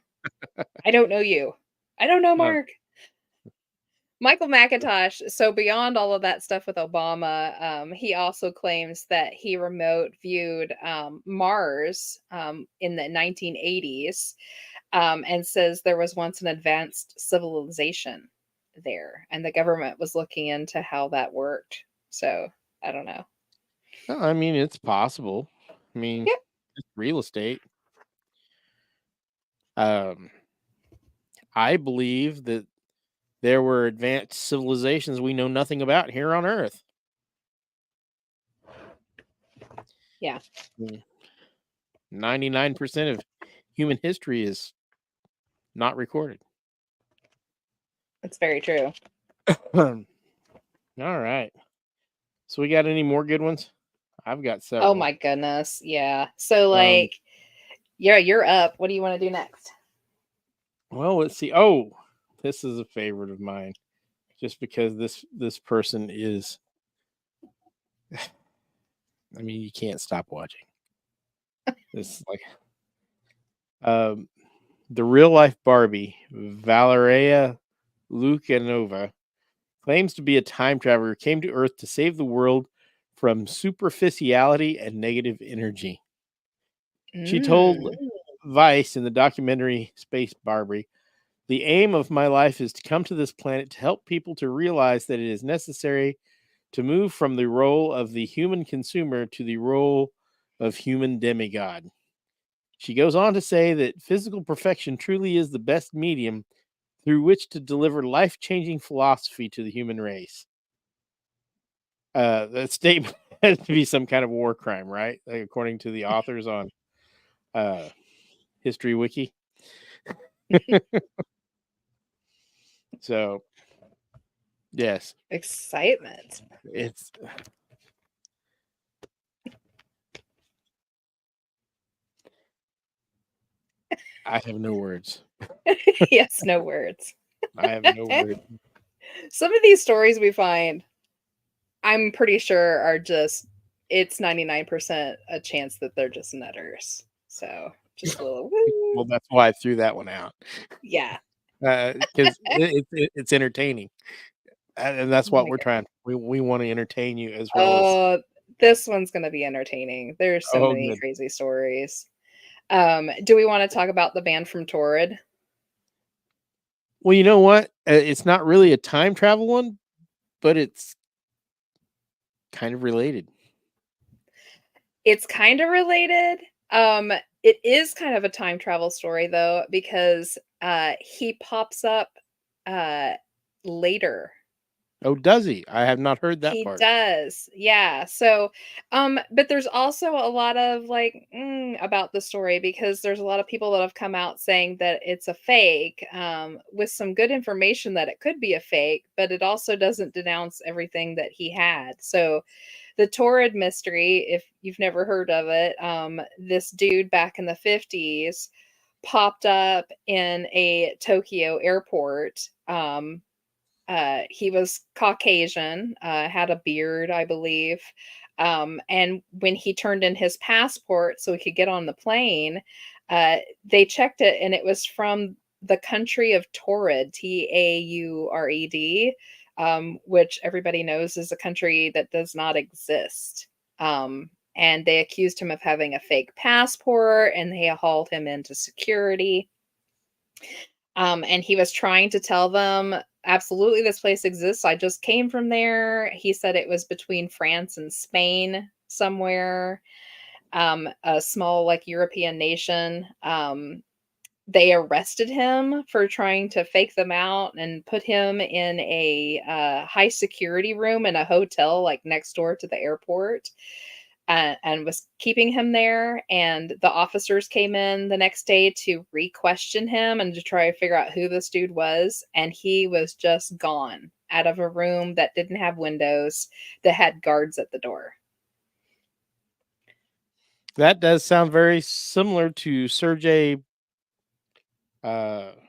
I don't know you. I don't know Mark. Michael McIntosh, so beyond all of that stuff with Obama, he also claims that he remote viewed Mars in the 1980s, and says there was once an advanced civilization there, and the government was looking into how that worked. So, I don't know. I mean, it's possible. I mean, it's real estate. I believe that there were advanced civilizations we know nothing about here on Earth. Yeah. 99% of human history is not recorded. That's very true. All right. So we got any more good ones? I've got several. Oh my goodness. Yeah. So you're up. What do you want to do next? Well, let's see. Oh, this is a favorite of mine. just because this person is. I mean, you can't stop watching. This is like the real life Barbie, Valeria Lukanova, claims to be a time traveler who came to Earth to save the world from superficiality and negative energy. She told Vice in the documentary Space Barbie, "The aim of my life is to come to this planet to help people to realize that it is necessary to move from the role of the human consumer to the role of human demigod." She goes on to say that physical perfection truly is the best medium through which to deliver life-changing philosophy to the human race. That statement has to be some kind of war crime, right? Like, according to the authors on History Wiki. So, yes, Excitement. it's. I have no words. Yes, no words. I have no words. Some of these stories we find, I'm pretty sure are just, it's 99% a chance that they're just nutters. So just a little woo. Well, that's why I threw that one out. Yeah. Because it's entertaining. And that's what we're trying. We want to entertain you as well as. Oh, this one's going to be entertaining. There's so many Good. crazy stories. Do we want to talk about the band from Torrid? Well, you know what? It's not really a time travel one, but it's kind of related. It's kind of related. It is kind of a time travel story though, because he pops up later. Oh, does he? I have not heard that He part. does. Yeah. So, but there's also a lot of like about the story, because there's a lot of people that have come out saying that it's a fake, with some good information that it could be a fake, but it also doesn't denounce everything that he had. So the Torrid mystery, if you've never heard of it, this dude back in the 50s popped up in a Tokyo airport. He was Caucasian, had a beard, I believe. And when he turned in his passport so he could get on the plane, they checked it and it was from the country of Taured, Taured, which everybody knows is a country that does not exist. And they accused him of having a fake passport and they hauled him into security. And he was trying to tell them, absolutely, this place exists. I just came from there. He said it was between France and Spain somewhere, a small, like, European nation. They arrested him for trying to fake them out and put him in a high security room in a hotel, like, next door to the airport. And was keeping him there. And the officers came in the next day to re-question him and to try to figure out who this dude was. And he was just gone out of a room that didn't have windows, that had guards at the door. That does sound very similar to Serge Ponomarenko.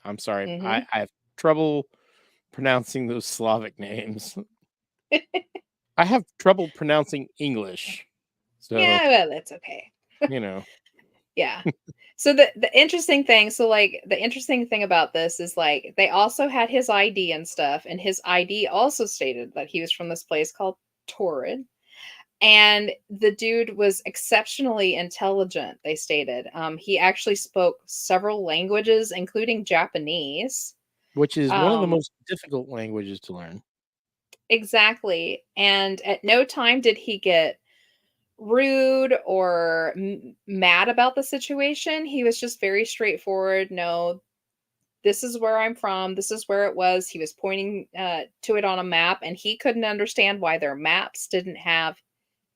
I'm sorry. Mhm. I have trouble pronouncing those Slavic names. I have trouble pronouncing English. So, Yeah, well, that's okay. you know. Yeah. So the interesting thing, so like the interesting thing about this is like they also had his ID and stuff, and his ID also stated that he was from this place called Torrid. And the dude was exceptionally intelligent, they stated. He actually spoke several languages, including Japanese. Which is one of the most difficult languages to learn. Exactly. And at no time did he get rude or mad about the situation. He was just very straightforward. No, this is where I'm from. This is where it was. He was pointing to it on a map, and he couldn't understand why their maps didn't have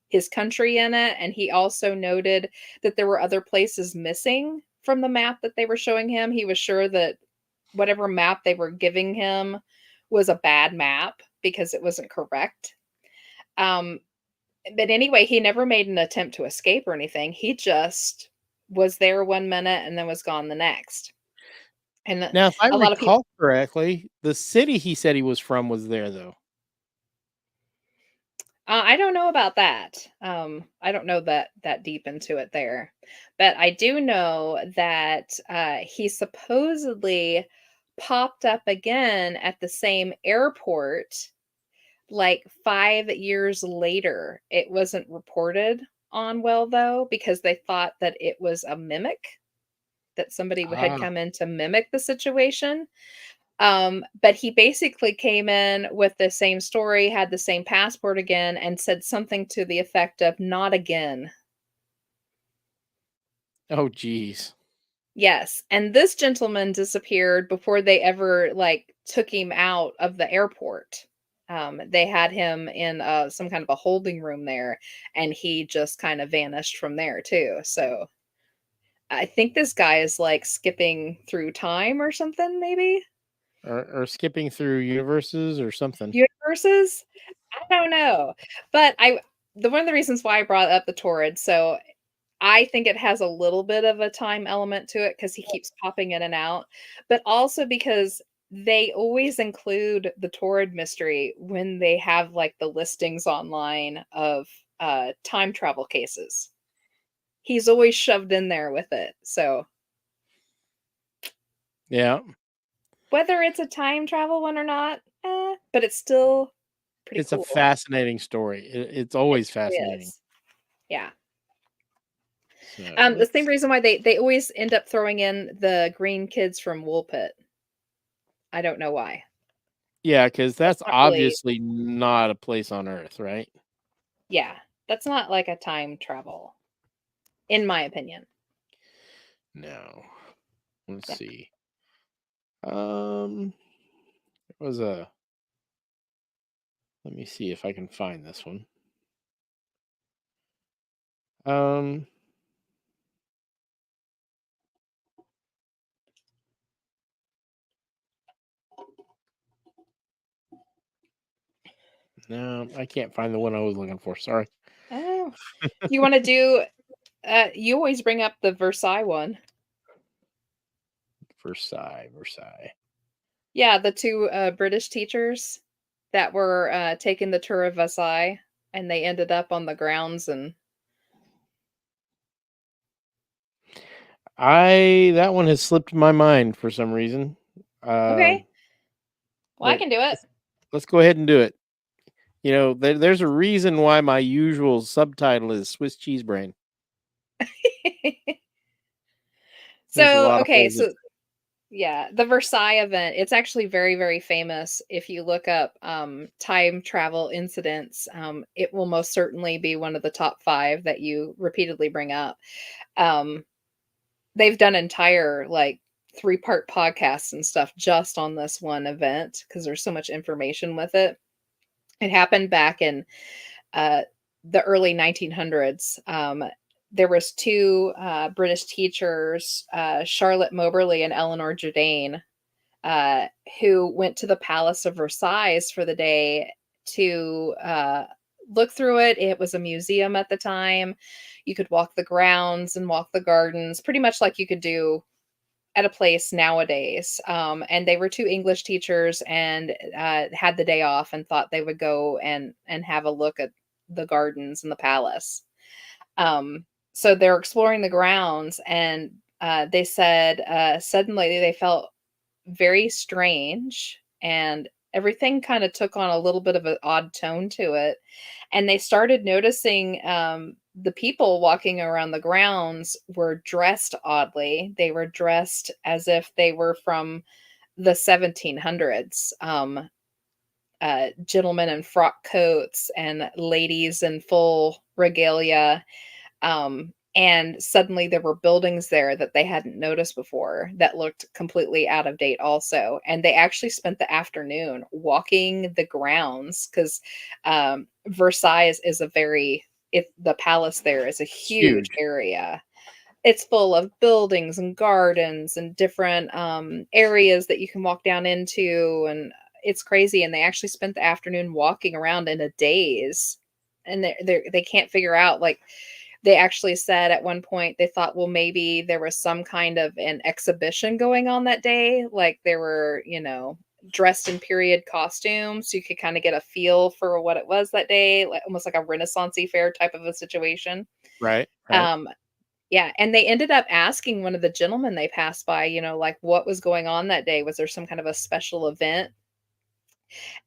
his country in it. And he also noted that there were other places missing from the map that they were showing him. He was sure that whatever map they were giving him was a bad map because it wasn't correct. But anyway, he never made an attempt to escape or anything. He just was there one minute and then was gone the next. And Now, if I a lot of people, recall correctly, the city he said he was from was there, though. I don't know about that. I don't know that deep into it there, but I do know that he supposedly popped up again at the same airport like 5 years later. It wasn't reported on well though, because they thought that it was a mimic, that somebody had Ah, come in to mimic the situation. But he basically came in with the same story, had the same passport again, and said something to the effect of "not again." oh, geez. Yes, and this gentleman disappeared before they ever like took him out of the airport. They had him in some kind of a holding room there, and he just kind of vanished from there too. So I think this guy is like skipping through time or something, maybe Or skipping through universes or something. universes. I don't know, but one of the reasons why I brought up the Torrid, so I think it has a little bit of a time element to it because he keeps popping in and out, but also because they always include the Torrid mystery when they have like the listings online of time travel cases. He's always shoved in there with it. So Yeah. whether it's a time travel one or not, but it's still pretty It's a cool. fascinating story. It's It always really fascinating. is. Yeah. So The same reason why they always end up throwing in the green kids from Woolpit. I don't know why. yeah, because that's Not really. obviously not a place on Earth, right? Yeah, that's not like a time travel, in my opinion. No. Let's Yep. see. It was a. Let me see if I can find this one. Um, no, I can't find the one I was looking for. Sorry. Oh, you want to do? You always bring up the Versailles one. Versailles. Yeah, the two British teachers that were taking the tour of Versailles, and they ended up on the grounds. And That one has slipped my mind for some reason. okay, well, I But can do it. let's go ahead and do it. You know, there's a reason why my usual subtitle is Swiss cheese brain. There's a So, lot of okay, holes in so yeah, the Versailles event, it's actually very, very famous. If you look up time travel incidents, it will most certainly be one of the top 5 that you repeatedly bring up. Um, they've done entire like 3-part podcasts and stuff just on this one event because there's so much information with it. It happened back in uh, the early 1900s. There was 2 British teachers, Charlotte Moberly and Eleanor Jourdain, who went to the Palace of Versailles for the day to look through it. It was a museum at the time. You could walk the grounds and walk the gardens, pretty much like you could do at a place nowadays. And they were 2 English teachers and had the day off and thought they would go and have a look at the gardens and the palace. So they're exploring the grounds, and they said suddenly they felt very strange, and everything kind of took on a little bit of an odd tone to it. And they started noticing the people walking around the grounds were dressed oddly. They were dressed as if they were from the 1700s. Gentlemen in frock coats and ladies in full regalia. And suddenly there were buildings there that they hadn't noticed before that looked completely out of date also. And they actually spent the afternoon walking the grounds because Versailles is the palace there is a huge huge. area. It's full of buildings and gardens and different areas that you can walk down into. And it's crazy. And they actually spent the afternoon walking around in a daze. And they can't figure out like they actually said at one point they thought, well, maybe there was some kind of an exhibition going on that day. Like they were, dressed in period costumes. So you could kind of get a feel for what it was that day, like almost like a Renaissance-y fair type of a situation. Right. Yeah. And they ended up asking one of the gentlemen they passed by, like what was going on that day? Was there some kind of a special event?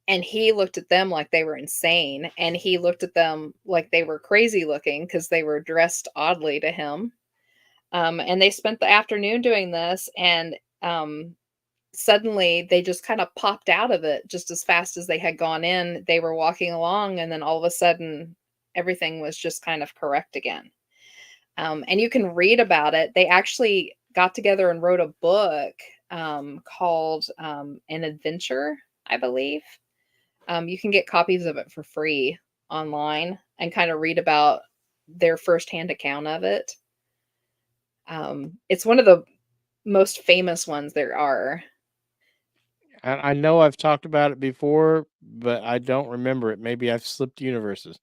And he looked at them like they were insane. And he looked at them like they were crazy looking because they were dressed oddly to him. And they spent the afternoon doing this. And suddenly they just kind of popped out of it just as fast as they had gone in. They were walking along. And then all of a sudden, everything was just kind of correct again. And you can read about it. They actually got together and wrote a book called An Adventure, I believe. You can get copies of it for free online and kind of read about their firsthand account of it. It's one of the most famous ones there are. I know I've talked about it before, but I don't remember it. Maybe I've slipped universes.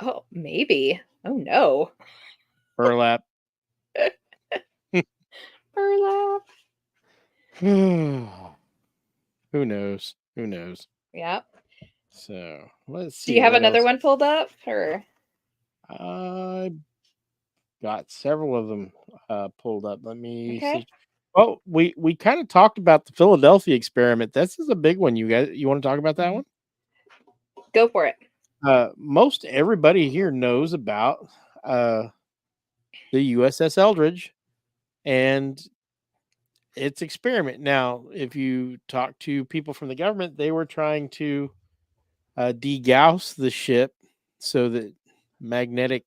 Oh, maybe. Oh, no. Burlap. Burlap. Who knows? Who knows? Yeah. So let's see. Do you have what another else. one pulled up? Or I got several of them pulled up. Let me okay. see. Oh, we kind of talked about the Philadelphia experiment. This is a big one. You guys, you want to talk about that one? Go for it. Most everybody here knows about the USS Eldridge and its experiment. Now, if you talk to people from the government, they were trying to degauss the ship so that magnetic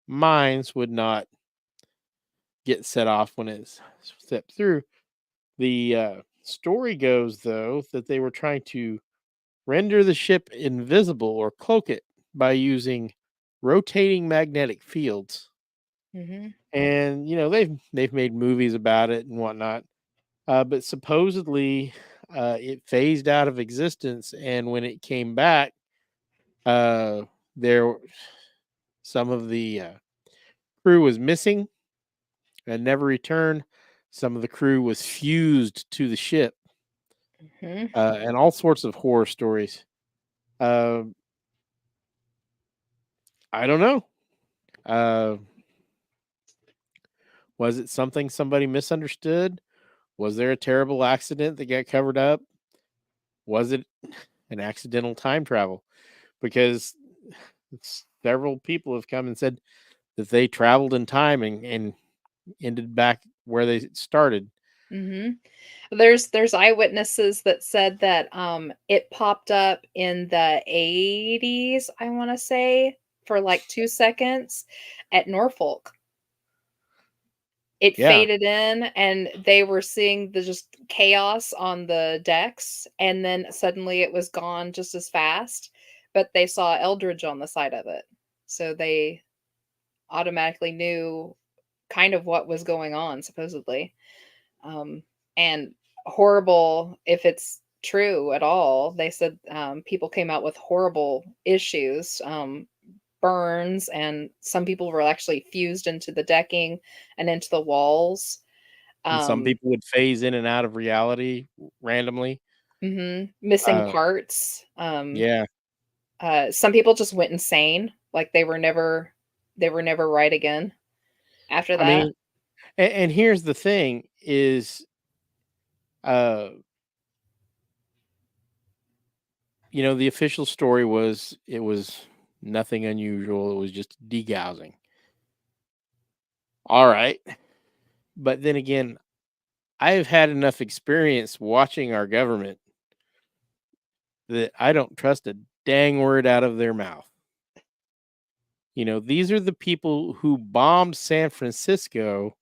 mines would not get set off when it stepped through. The story goes, though, that they were trying to render the ship invisible or cloak it by using rotating magnetic fields. Mm-hmm. And they've made movies about it and whatnot. But supposedly, it phased out of existence, and when it came back, there some of the crew was missing and never returned. Some of the crew was fused to the ship, Mm-hmm. and all sorts of horror stories. I don't know. Was it something somebody misunderstood? Was there a terrible accident that got covered up? Was it an accidental time travel? Because several people have come and said that they traveled in time and ended back where they started. Mm-hmm. There's eyewitnesses that said that it popped up in the 80s, I want to say, for like 2 seconds at Norfolk. It Yeah. faded in and they were seeing the just chaos on the decks, and then suddenly it was gone just as fast, but they saw Eldridge on the side of it. So they automatically knew kind of what was going on, supposedly. And horrible, if it's true at all. They said people came out with horrible issues, burns, and some people were actually fused into the decking and into the walls. And some people would phase in and out of reality randomly. Missing parts. Yeah. Some people just went insane, like they were never right again after that. I mean, and here's the thing is, the official story was it was nothing unusual. It was just degaussing. All right. But then again, I've had enough experience watching our government that I don't trust a dang word out of their mouth. These are the people who bombed San Francisco,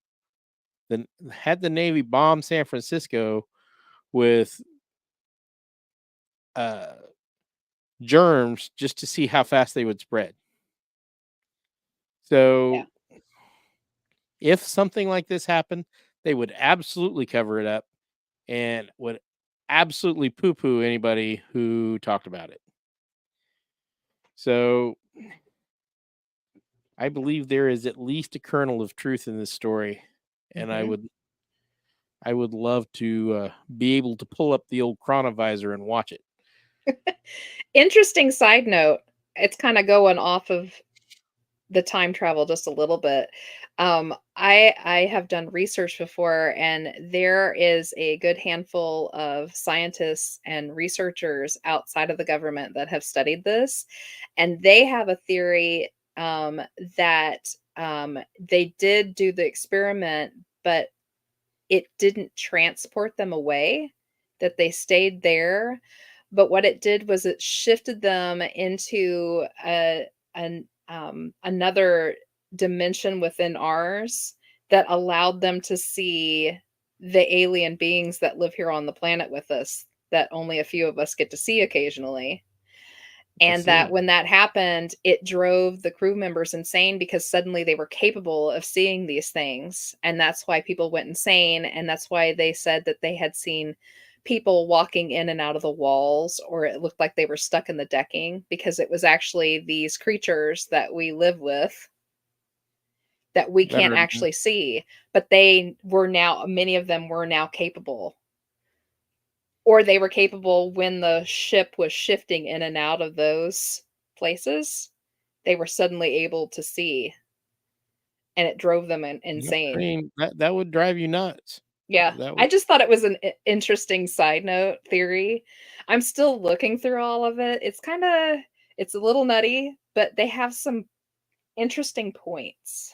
then had the Navy bomb San Francisco with germs just to see how fast they would spread. So if something like this happened, they would absolutely cover it up and would absolutely poo-poo anybody who talked about it. So I believe there is at least a kernel of truth in this story, and Mhm. I would love to be able to pull up the old chronovisor and watch it. Interesting side note. It's kind of going off of the time travel just a little bit. I have done research before, and there is a good handful of scientists and researchers outside of the government that have studied this, and they have a theory that they did do the experiment, but it didn't transport them away, that they stayed there. But what it did was it shifted them into another dimension within ours that allowed them to see the alien beings that live here on the planet with us, that only a few of us get to see occasionally. I And that see. when that happened, it drove the crew members insane because suddenly they were capable of seeing these things. And that's why people went insane. And that's why they said that they had seen people walking in and out of the walls, or it looked like they were stuck in the decking, because it was actually these creatures that we live with that we That can't are actually see. But they were now, many of them were now capable, or they were capable when the ship was shifting in and out of those places. They were suddenly able to see, and it drove them yeah, I insane. mean, that would drive you nuts. Yeah, That I would just thought it was an interesting side note theory. I'm still looking through all of it. It's a little nutty, but they have some interesting points,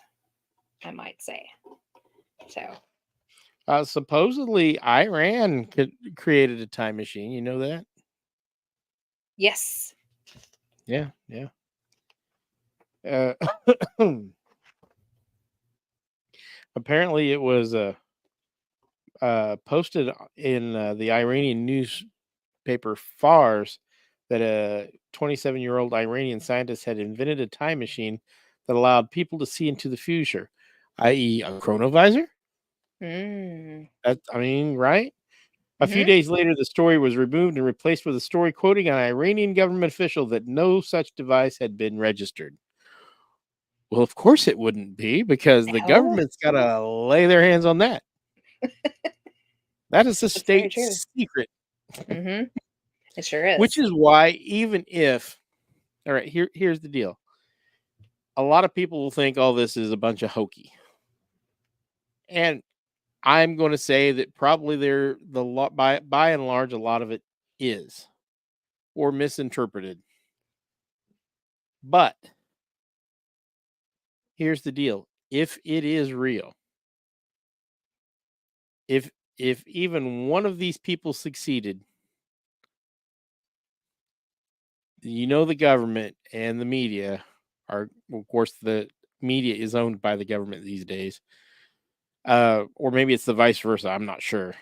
I might say. So, supposedly Iran created a time machine. You know that? yes. Yeah, yeah. Uh, apparently, it was posted in the Iranian newspaper Fars that a 27-year-old Iranian scientist had invented a time machine that allowed people to see into the future, i.e., a chronovisor. Mm. I mean, right? A few Mhm. days later, the story was removed and replaced with a story quoting an Iranian government official that no such device had been registered. Well, of course it wouldn't be, because the No, government's got to lay their hands on that. That is a that's very state true. secret, Mhm. It sure which is. is why even if, all right, here's the deal. A lot of people will think all this is a bunch of hokey. And I'm going to say that probably by and large, a lot of it is, or misinterpreted. But here's the deal. If it is real, if even one of these people succeeded, the government and the media are, of course, the media is owned by the government these days. Or maybe it's the vice versa. I'm not sure.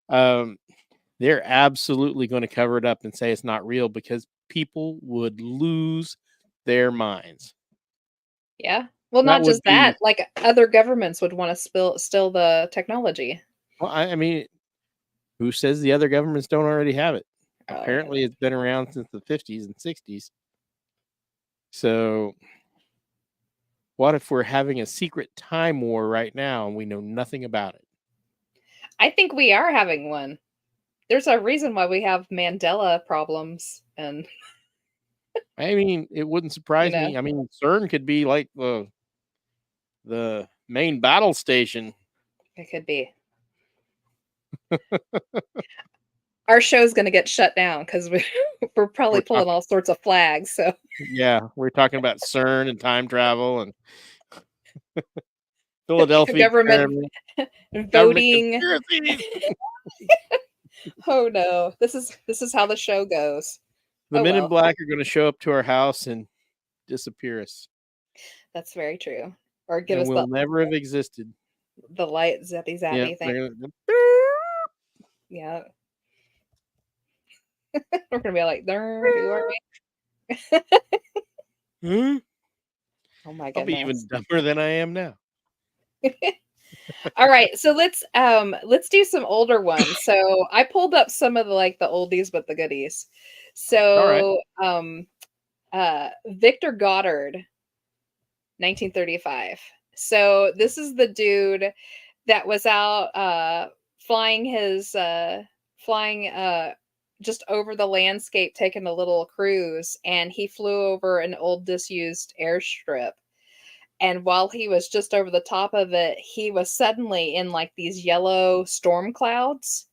Um, they're absolutely going to cover it up and say it's not real, because people would lose their minds. Yeah. Well, That not would just be, that, like other governments would want to steal the technology. well, I mean, who says the other governments don't already have it? Oh, yeah. Apparently, it's been around since the 50s and 60s. So, what if we're having a secret time war right now and we know nothing about it? I think we are having one. There's a reason why we have Mandela problems, and I mean, it wouldn't you surprise know, me. I mean, CERN could be like the main battle station. it could be. Our show's going to get shut down because we're probably We're pulling talking, all sorts of flags. So yeah, we're talking about CERN and time travel and the Philadelphia government experiment, government voting. conspiracies. Oh no, this is how the show goes. The Oh Men in well, Black are going to show up to our house and disappear us, that's very true. Or give and us we'll never have existed. the light zappy Yeah, zappy thing. they're gonna, Yeah, we're gonna be like, there, who are we? hmm? Oh my I'll be goodness. even dumber than I am now. All right, so let's do some older ones. So I pulled up some of the oldies but the goodies. All right. So Victor Goddard 1935. So this is the dude that was out flying his flying just over the landscape, taking a little cruise, and he flew over an old disused airstrip. And while he was just over the top of it, he was suddenly in like these yellow storm clouds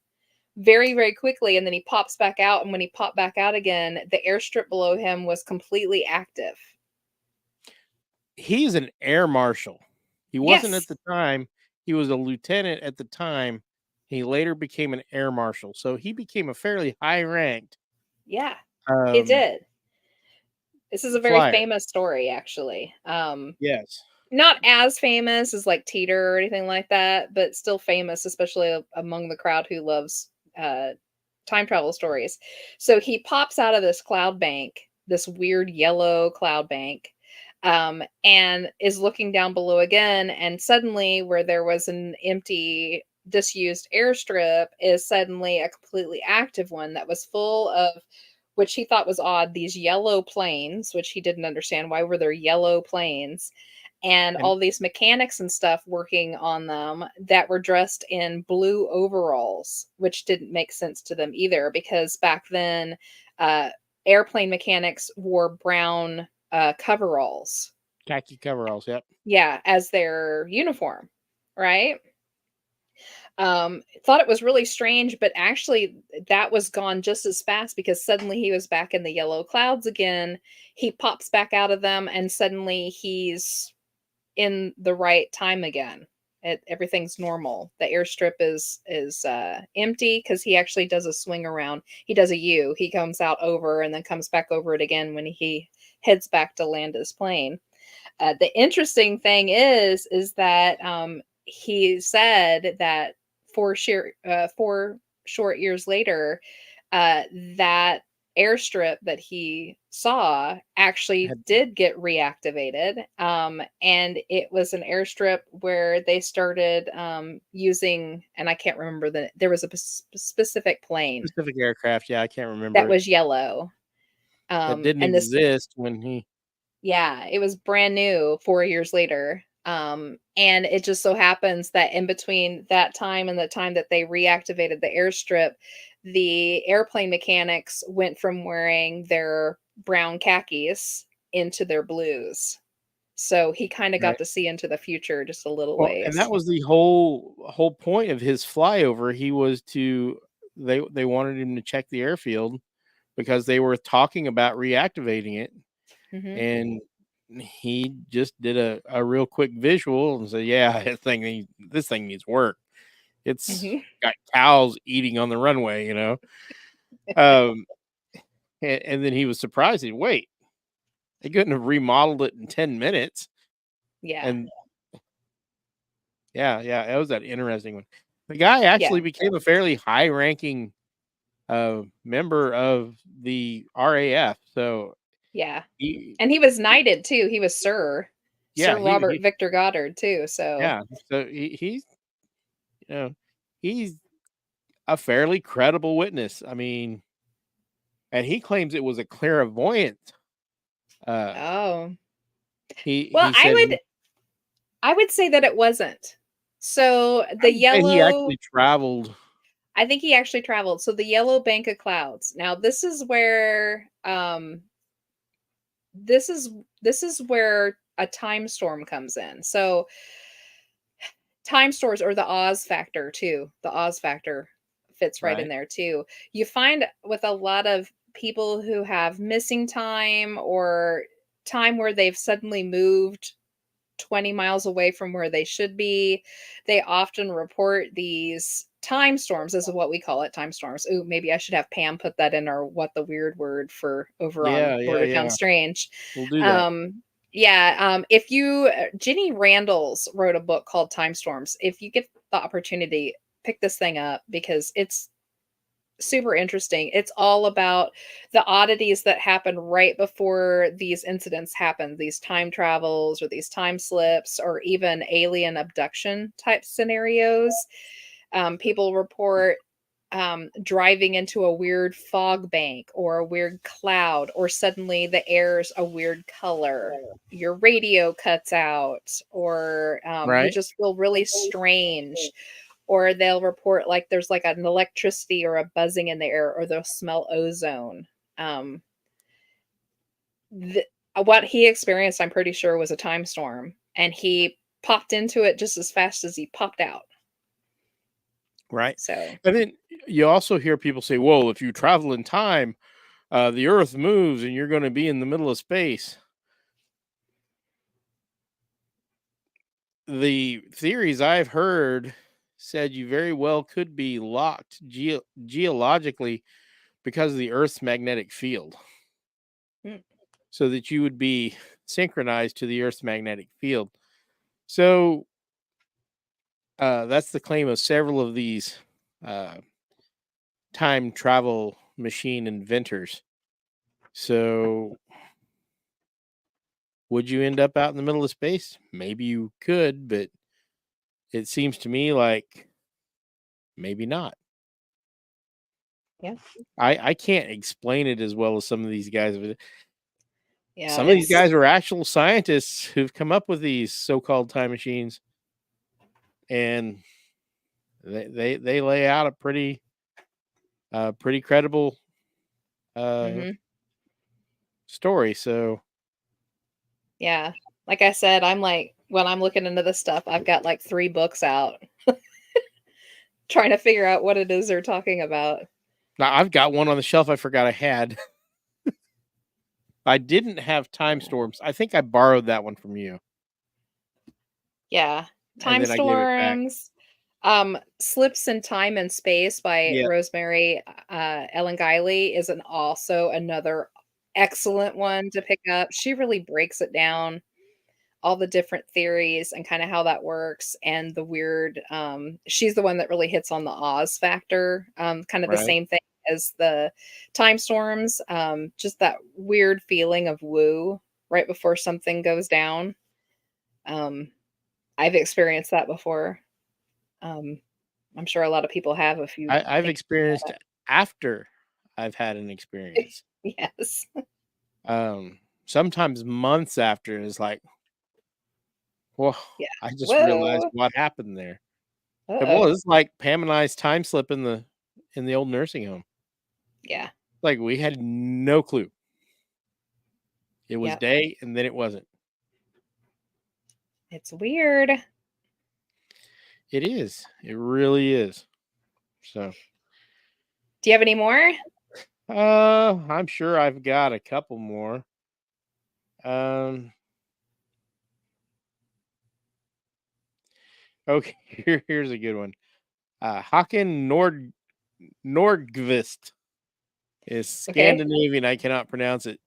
very, very quickly. And then he pops back out. And when he popped back out again, the airstrip below him was completely active. He's an air marshal. He wasn't Yes. at the time. He was a lieutenant at the time. He later became an air marshal. So he became a fairly high ranked. Yeah, he did. This is a very flyer. famous story, actually. Yes. Not as famous as like Teeter or anything like that, but still famous, especially among the crowd who loves time travel stories. So he pops out of this cloud bank, this weird yellow cloud bank, and is looking down below again. And suddenly, where there was an empty, disused airstrip, is suddenly a completely active one that was full of, which he thought was odd, these yellow planes, which he didn't understand. Why were there yellow planes? And all these mechanics and stuff working on them that were dressed in blue overalls, which didn't make sense to them either, because back then airplane mechanics wore brown coveralls. Khaki coveralls, yep. Yeah, as their uniform, right? Thought it was really strange, but actually that was gone just as fast, because suddenly he was back in the yellow clouds again. He pops back out of them, and suddenly he's in the right time again. Everything's normal. The airstrip is empty, because he actually does a swing around. He does a U. He comes out over and then comes back over it again when he heads back to land his plane. The interesting thing is that he said that 4 short years later, that airstrip that he saw actually did get reactivated, and it was an airstrip where they started using, and I can't remember there was a specific plane, specific aircraft. Yeah, I can't remember. That was yellow. That didn't exist when he. Yeah, it was brand new 4 years later. And it just so happens that in between that time and the time that they reactivated the airstrip, the airplane mechanics went from wearing their brown khakis into their blues. So he kind of got to see into the future just a little ways. And that was the whole point of his flyover. He was they wanted him to check the airfield because they were talking about reactivating it. Mm-hmm. And he just did a real quick visual and said, yeah, this thing needs work. It's got cows eating on the runway, you know. And then he was surprised. Wait, they couldn't have remodeled it in 10 minutes. Yeah. And yeah, that was that interesting one. The guy actually became a fairly high-ranking member of the RAF. So yeah, and he was knighted too. He was Sir Robert Victor Goddard too. So yeah, so he's he's a fairly credible witness. I mean, and he claims it was a clairvoyant. I would say that it wasn't. So the yellow. He actually traveled. I think he actually traveled. So the yellow bank of clouds. Now this is where this is where a time storm comes in. So time storms, or the Oz factor too. The Oz factor fits right in there too. You find with a lot of people who have missing time, or time where they've suddenly moved 20 miles away from where they should be, they often report these time storms. This is what we call it, time storms. Ooh, maybe I should have Pam put that in our what the weird word for over on Border Town Strange. We'll do that. If you Jenny Randalls wrote a book called Time Storms. If you get the opportunity, pick this thing up, because it's super interesting. It's all about the oddities that happen right before these incidents happen, these time travels or these time slips, or even alien abduction type scenarios. People report driving into a weird fog bank or a weird cloud, or suddenly the air's a weird color, your radio cuts out, or you Right. just feel really strange, or they'll report like there's like an electricity or a buzzing in the air, or they'll smell ozone. Um, what he experienced, I'm pretty sure, was a time storm, and he popped into it just as fast as he popped out. Right. So, And then you also hear people say, well, if you travel in time, the earth moves and you're going to be in the middle of space. The theories I've heard said you very well could be locked geologically because of the Earth's magnetic field. Mm. So that you would be synchronized to the Earth's magnetic field. So that's the claim of several of these time travel machine inventors. So would you end up out in the middle of space? Maybe you could, but it seems to me like maybe not. yeah. I can't explain it as well as some of these guys. Yeah. Some of these guys are actual scientists who've come up with these so-called time machines, and they lay out a pretty credible Mhm. story. So Yeah. Like I said, I'm like, when I'm looking into this stuff, I've got like 3 books out trying to figure out what it is they're talking about. now I've got one on the shelf I forgot I had. I didn't have time storms. I think I borrowed that one from you. Yeah. And Time then I gave it back. Storms, Slips in Time and Space by Yeah. Rosemary Ellen Guiley is also another excellent one to pick up. She really breaks it down, all the different theories and kind of how that works, and the weird she's the one that really hits on the Oz factor, kind of the Right. same thing as the time storms, just that weird feeling of woo right before something goes down. I've experienced that before. I'm sure a lot of people have if you I've think experienced after I've had an experience. yes. Sometimes months after is like, well, Yeah. I just realized Whoa. what happened there. It Uh-oh. was like Pam and I's time slip in the old nursing home. Yeah. Like we had no clue. It was Yep. day and then it wasn't. It's weird. It is. It really is. So Do you have any more? I'm sure I've got a couple more. Okay, here's a good one. Håkan Nordqvist is Okay. Scandinavian. I cannot pronounce it.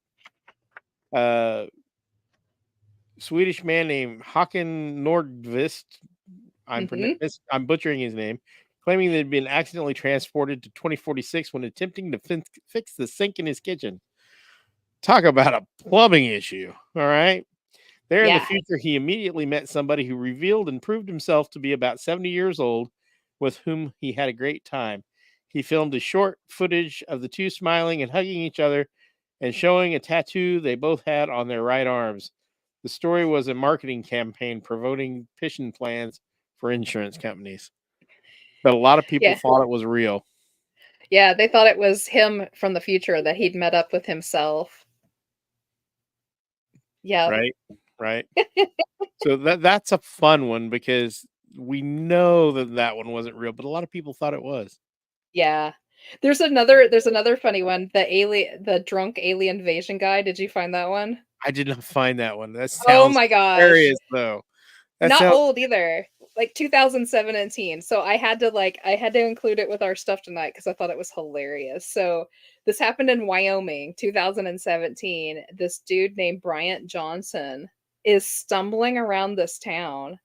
Swedish man named Håkan Nordqvist. I'm butchering his name, claiming that he'd been accidentally transported to 2046 when attempting to fix the sink in his kitchen. Talk about a plumbing issue. All right. There in the Yeah. future, he immediately met somebody who revealed and proved himself to be about 70 years old, with whom he had a great time. He filmed a short footage of the two smiling and hugging each other and showing a tattoo they both had on their right arms. The story was a marketing campaign promoting pension plans for insurance companies. But a lot of people Yeah. thought it was real. Yeah, they thought it was him from the future, that he'd met up with himself. Yeah. Right. So that's a fun one because we know that one wasn't real, but a lot of people thought it was. Yeah. There's another funny one. The drunk alien invasion guy. Did you find that one? I did not find that one. That Oh sounds my gosh. hilarious, though. That Not sounds old either. Like 2017. So I had to include it with our stuff tonight because I thought it was hilarious. So this happened in Wyoming, 2017. This dude named Bryant Johnson is stumbling around this town.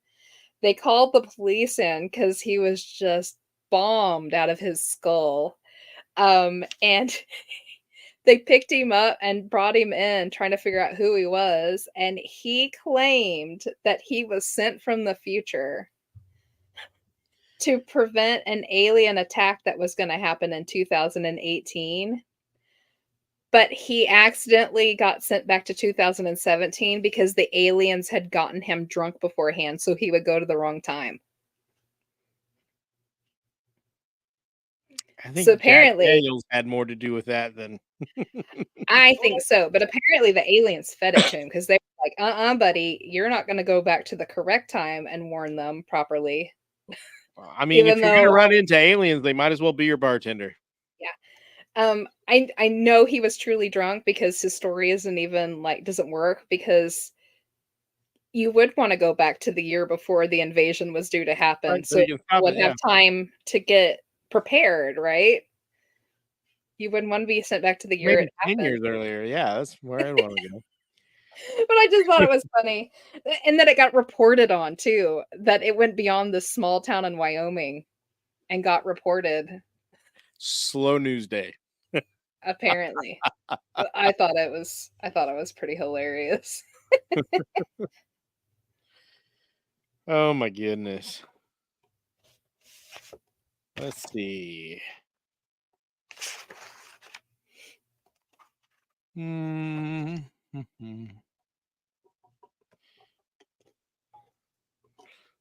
They called the police in because he was just bombed out of his skull. And they picked him up and brought him in trying to figure out who he was, and he claimed that he was sent from the future. to prevent an alien attack that was going to happen in 2018. But he accidentally got sent back to 2017 because the aliens had gotten him drunk beforehand, so he would go to the wrong time. I think So Jack apparently, Daniels had more to do with that than I think so. But apparently the aliens fed it to him because they were like, buddy, you're not going to go back to the correct time and warn them properly. I mean, if Even you're gonna though, run into aliens, they might as well be your bartender. yeah. I know he was truly drunk because his story isn't even doesn't work, because you would want to go back to the year before the invasion was due to happen, Right, so so you can stop would it, have time to get prepared, right? You wouldn't want to be sent back to the year maybe it 10 happened. years earlier. Yeah, that's where I'd want to go. But I just thought it was funny. And then it got reported on too, that it went beyond this small town in Wyoming and got reported, Slow news day. apparently. I thought it was pretty hilarious. Oh my goodness. Let's see.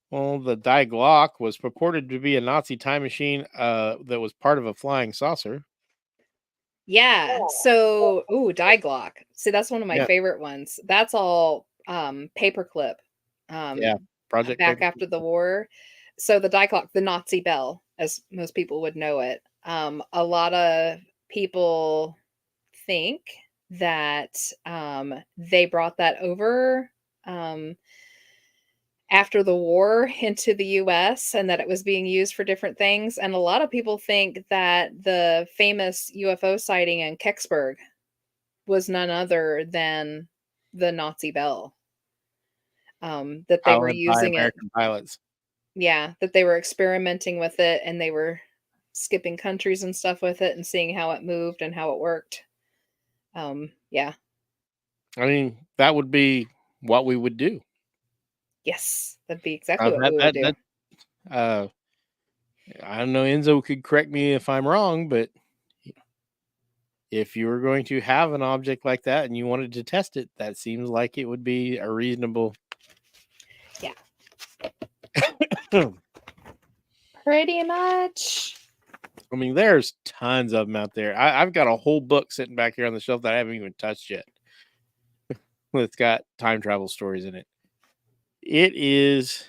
Well, the Die Glock was purported to be a Nazi time machine that was part of a flying saucer. Yeah. So, Die Glock. See, that's one of my Yeah. favorite ones. That's all paperclip. Yeah, Project Back Paperclip. after the war. So the Die Glock, the Nazi bell, as most people would know it. A lot of people think that they brought that over after the war into the US, and that it was being used for different things. And a lot of people think that the famous UFO sighting in Kecksburg was none other than the Nazi bell. That they were Piloted by using it. American pilots. Yeah, that they were experimenting with it, and they were skipping countries and stuff with it and seeing how it moved and how it worked. Yeah. I mean, that would be what we would do. Yes, that'd be exactly what we would do. I don't know, Enzo could correct me if I'm wrong, but if you were going to have an object like that and you wanted to test it, that seems like it would be a reasonable. Yeah. Pretty much. I mean, there's tons of them out there. I've got a whole book sitting back here on the shelf that I haven't even touched yet. It's got time travel stories in it. It is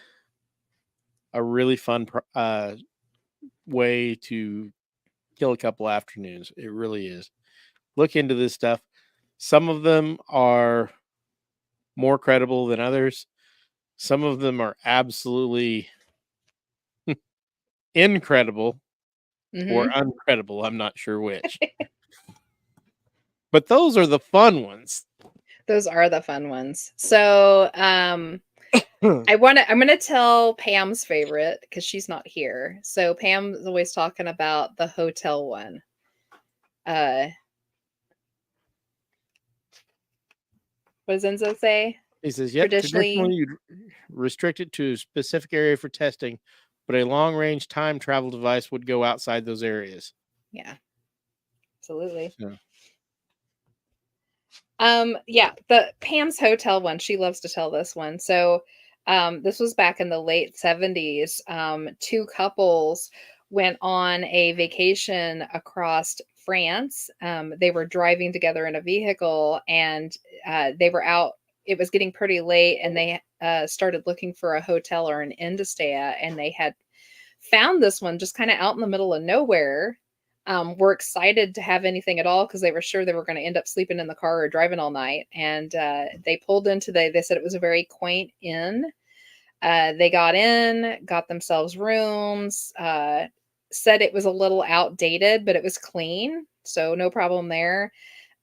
a really fun way to kill a couple afternoons. It really is. Look into this stuff. Some of them are more credible than others. Some of them are absolutely incredible or uncredible. I'm not sure which. But those are the fun ones. Those are the fun ones. So I'm gonna tell Pam's favorite because she's not here. So Pam's always talking about the hotel one. What does Enzo say? He says, yep, traditionally you'd restrict it to a specific area for testing, but a long-range time travel device would go outside those areas. Yeah, absolutely. So. Yeah, the Pam's hotel one, she loves to tell this one. So this was back in the late 70s. Two couples went on a vacation across France. They were driving together in a vehicle, and they were out. It was getting pretty late, and they started looking for a hotel or an inn to stay at, and they had found this one just kind of out in the middle of nowhere. Were excited to have anything at all because they were sure they were going to end up sleeping in the car or driving all night. And they pulled into they said it was a very quaint inn. They got in, got themselves rooms, said it was a little outdated, but it was clean. So no problem there.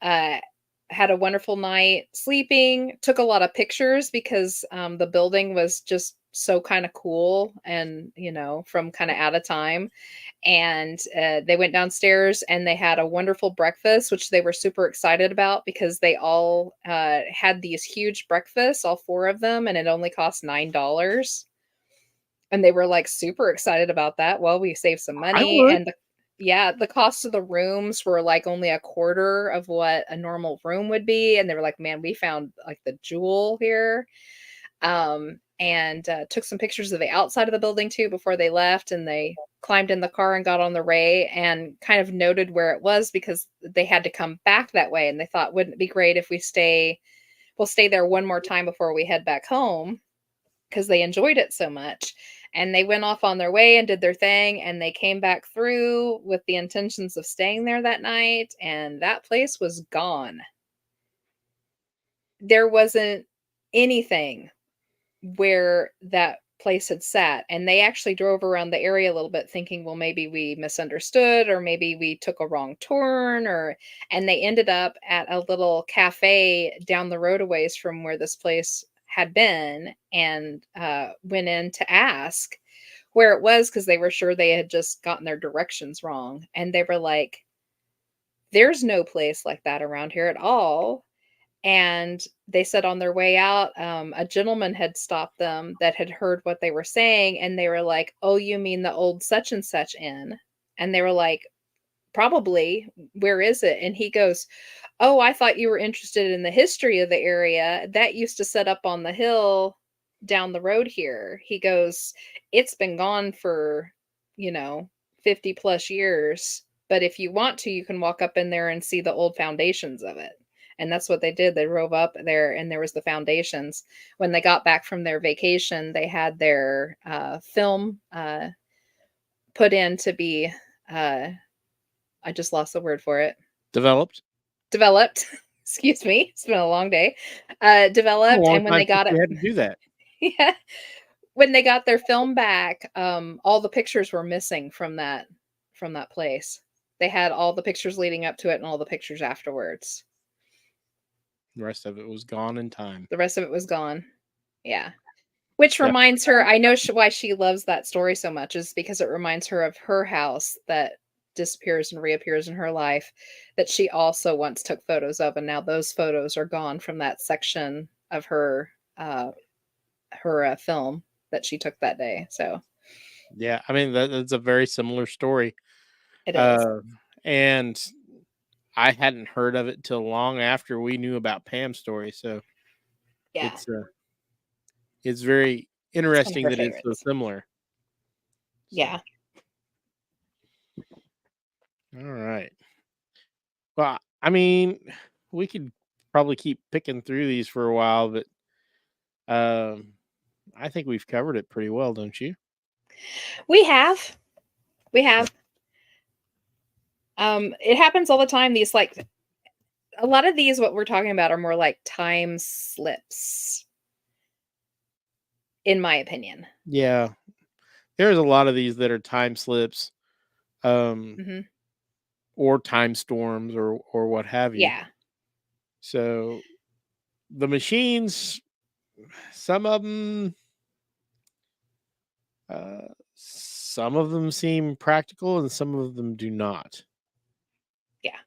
Had a wonderful night sleeping, took a lot of pictures because the building was just so kind of cool and, from kind of out of time. And they went downstairs and they had a wonderful breakfast, which they were super excited about because they all had these huge breakfasts, all four of them, and it only cost $9. And they were like super excited about that. Well, we saved some I money, would. and the cost of the rooms were like only a quarter of what a normal room would be. And they were like, man, we found like the jewel here. And took some pictures of the outside of the building too before they left. And they climbed in the car and got on the way and kind of noted where it was because they had to come back that way. And they thought, wouldn't it be great if we'll stay there one more time before we head back home, because they enjoyed it so much. And they went off on their way and did their thing, and they came back through with the intentions of staying there that night, and that place was gone. There wasn't anything where that place had sat, and they actually drove around the area a little bit thinking, well, maybe we misunderstood, or maybe we took a wrong turn, and they ended up at a little cafe down the road a ways from where this place had been, and went in to ask where it was because they were sure they had just gotten their directions wrong. And they were like, there's no place like that around here at all. And they said on their way out, a gentleman had stopped them that had heard what they were saying. And they were like, oh, you mean the old such and such inn? And they were like, probably. Where is it? And he goes, oh, I thought you were interested in the history of the area. That used to set up on the hill down the road here. He goes, it's been gone for, 50 plus years. But if you want to, you can walk up in there and see the old foundations of it. And that's what they did. They drove up there and there was the foundations. When they got back from their vacation, they had their film put in to be, I just lost the word for it. Developed. Excuse me. It's been a long day. Developed. And when they got it, they had to do that. Yeah. When they got their film back, all the pictures were missing from that place. They had all the pictures leading up to it and all the pictures afterwards. The rest of it was gone in time. The rest of it was gone. Yeah. Which reminds her, I know why she loves that story so much, is because it reminds her of her house that disappears and reappears in her life that she also once took photos of, and now those photos are gone from that section of her film that she took that day. So yeah, I mean that's a very similar story. It is. And I hadn't heard of it till long after we knew about Pam's story. So yeah, it's very interesting that favorites. it's so similar. Yeah. All right. Well, I mean, we could probably keep picking through these for a while, but I think we've covered it pretty well, don't you? We have. It happens all the time. These, like, a lot of these, what we're talking about, are more like time slips, in my opinion. Yeah. There's a lot of these that are time slips, or time storms, or what have you. Yeah. So the machines, some of them seem practical and some of them do not. Yeah.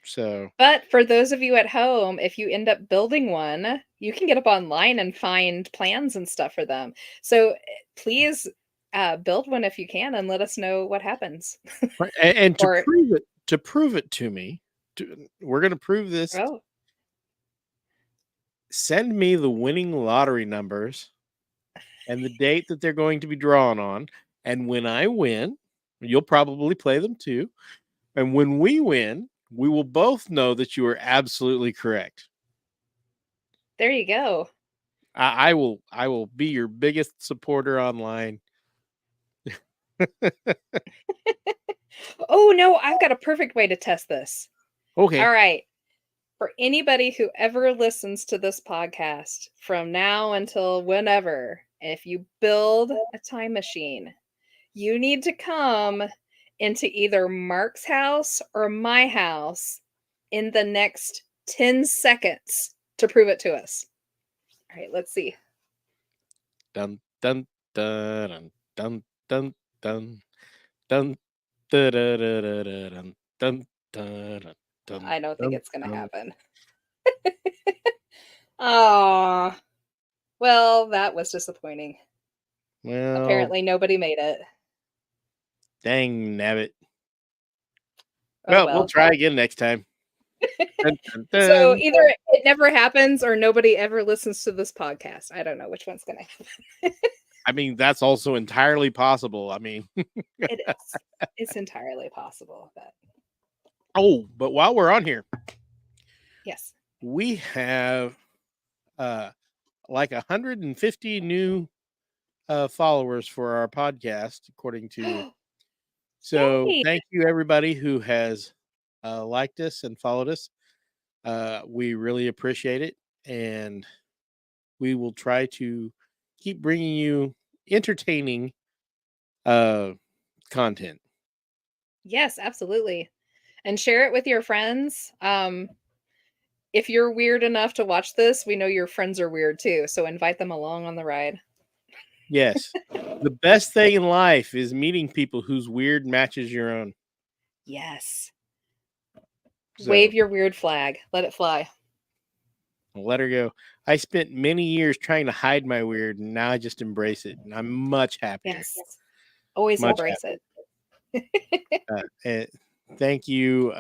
So, but for those of you at home, if you end up building one, you can get up online and find plans and stuff for them. So please build one if you can, and let us know what happens. and to prove it to me, we're going to prove this. Oh. Send me the winning lottery numbers and the date that they're going to be drawn on. And when I win, you'll probably play them too. And when we win, we will both know that you are absolutely correct. There you go. I will be your biggest supporter online. Oh no, I've got a perfect way to test this. Okay. All right. For anybody who ever listens to this podcast from now until whenever, if you build a time machine, you need to come into either Mark's house or my house in the next 10 seconds to prove it to us. All right, let's see. Dun dun dun dun dun dun dun dun dun dun dun. I don't think it's gonna happen. Aw. Well, that was disappointing. Well, Apparently nobody made it. dang nabbit. Oh, Well, well. we'll try again next time. Dun, dun, So dun. either it never happens or nobody ever listens to this podcast. I don't know which one's going to happen. I mean, that's also entirely possible. I mean, It is. It's entirely possible. But but while we're on here, yes. we have like 150 new followers for our podcast, according to. So Yay. thank you everybody who has liked us and followed us. We really appreciate it, and we will try to keep bringing you entertaining content. Yes, absolutely. And share it with your friends. If you're weird enough to watch this, we know your friends are weird too. So invite them along on the ride. Yes. The best thing in life is meeting people whose weird matches your own. Yes. So, Wave your weird flag. Let it fly. let her go. I spent many years trying to hide my weird, and now I just embrace it, and I'm much happier. Yes. Always Much embrace it. Thank you,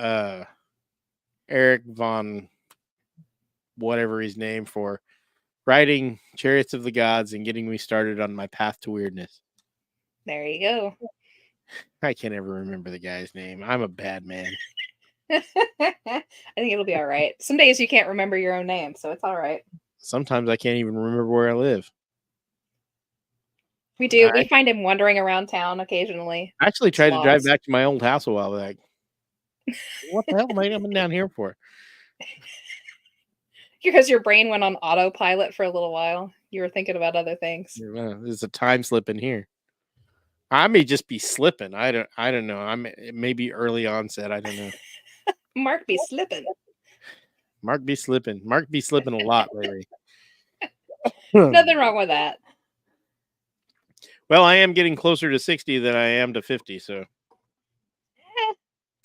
Eric Von whatever his name, for writing Chariots of the Gods and getting me started on my path to weirdness. There you go. I can't ever remember the guy's name. I'm a bad man. I think it'll be all right. Some days you can't remember your own name, so it's all right. Sometimes I can't even remember where I live. We do. We I find him wandering around town occasionally. actually tried to drive Sloths. back to my old house a while back. What the hell am I coming down here for? Because your brain went on autopilot for a little while. You were thinking about other things. There's a time slip in here. I may just be slipping. I don't know. It may be early onset. I don't know. Mark be slipping. Mark be slipping. Mark be slipping a lot lately. Nothing wrong with that. Well, I am getting closer to 60 than I am to 50, so.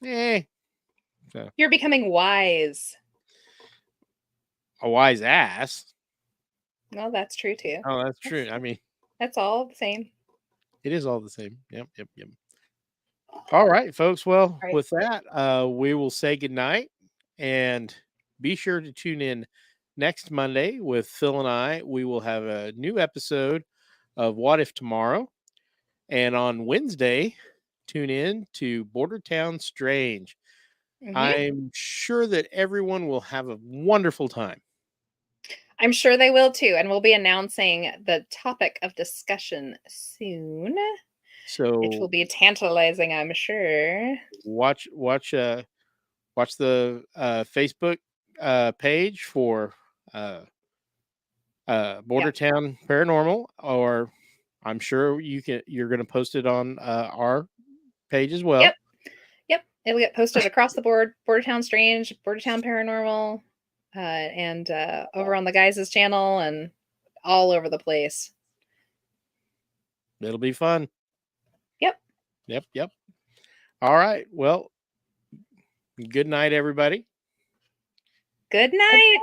So. You're becoming wise. A wise ass. Well, that's true too. Oh, that's true. I mean, That's all the same. it is all the same. Yep. All right, folks. Well, Right. with that, we will say goodnight, and be sure to tune in next Monday with Phil and I. We will have a new episode of What If Tomorrow, and on Wednesday, tune in to Border Town Strange. Mhm. I'm sure that everyone will have a wonderful time. I'm sure they will too, and we'll be announcing the topic of discussion soon. So It will be tantalizing, I'm sure. watch the Facebook page for Border Town Paranormal, or I'm sure you're going to post it on our page as well. Yep. It'll get posted across the board. Border Town Strange, Border Town Paranormal, and over on the guys' channel and all over the place. It'll be fun. Yep. All right. Well, good night, everybody. Good night.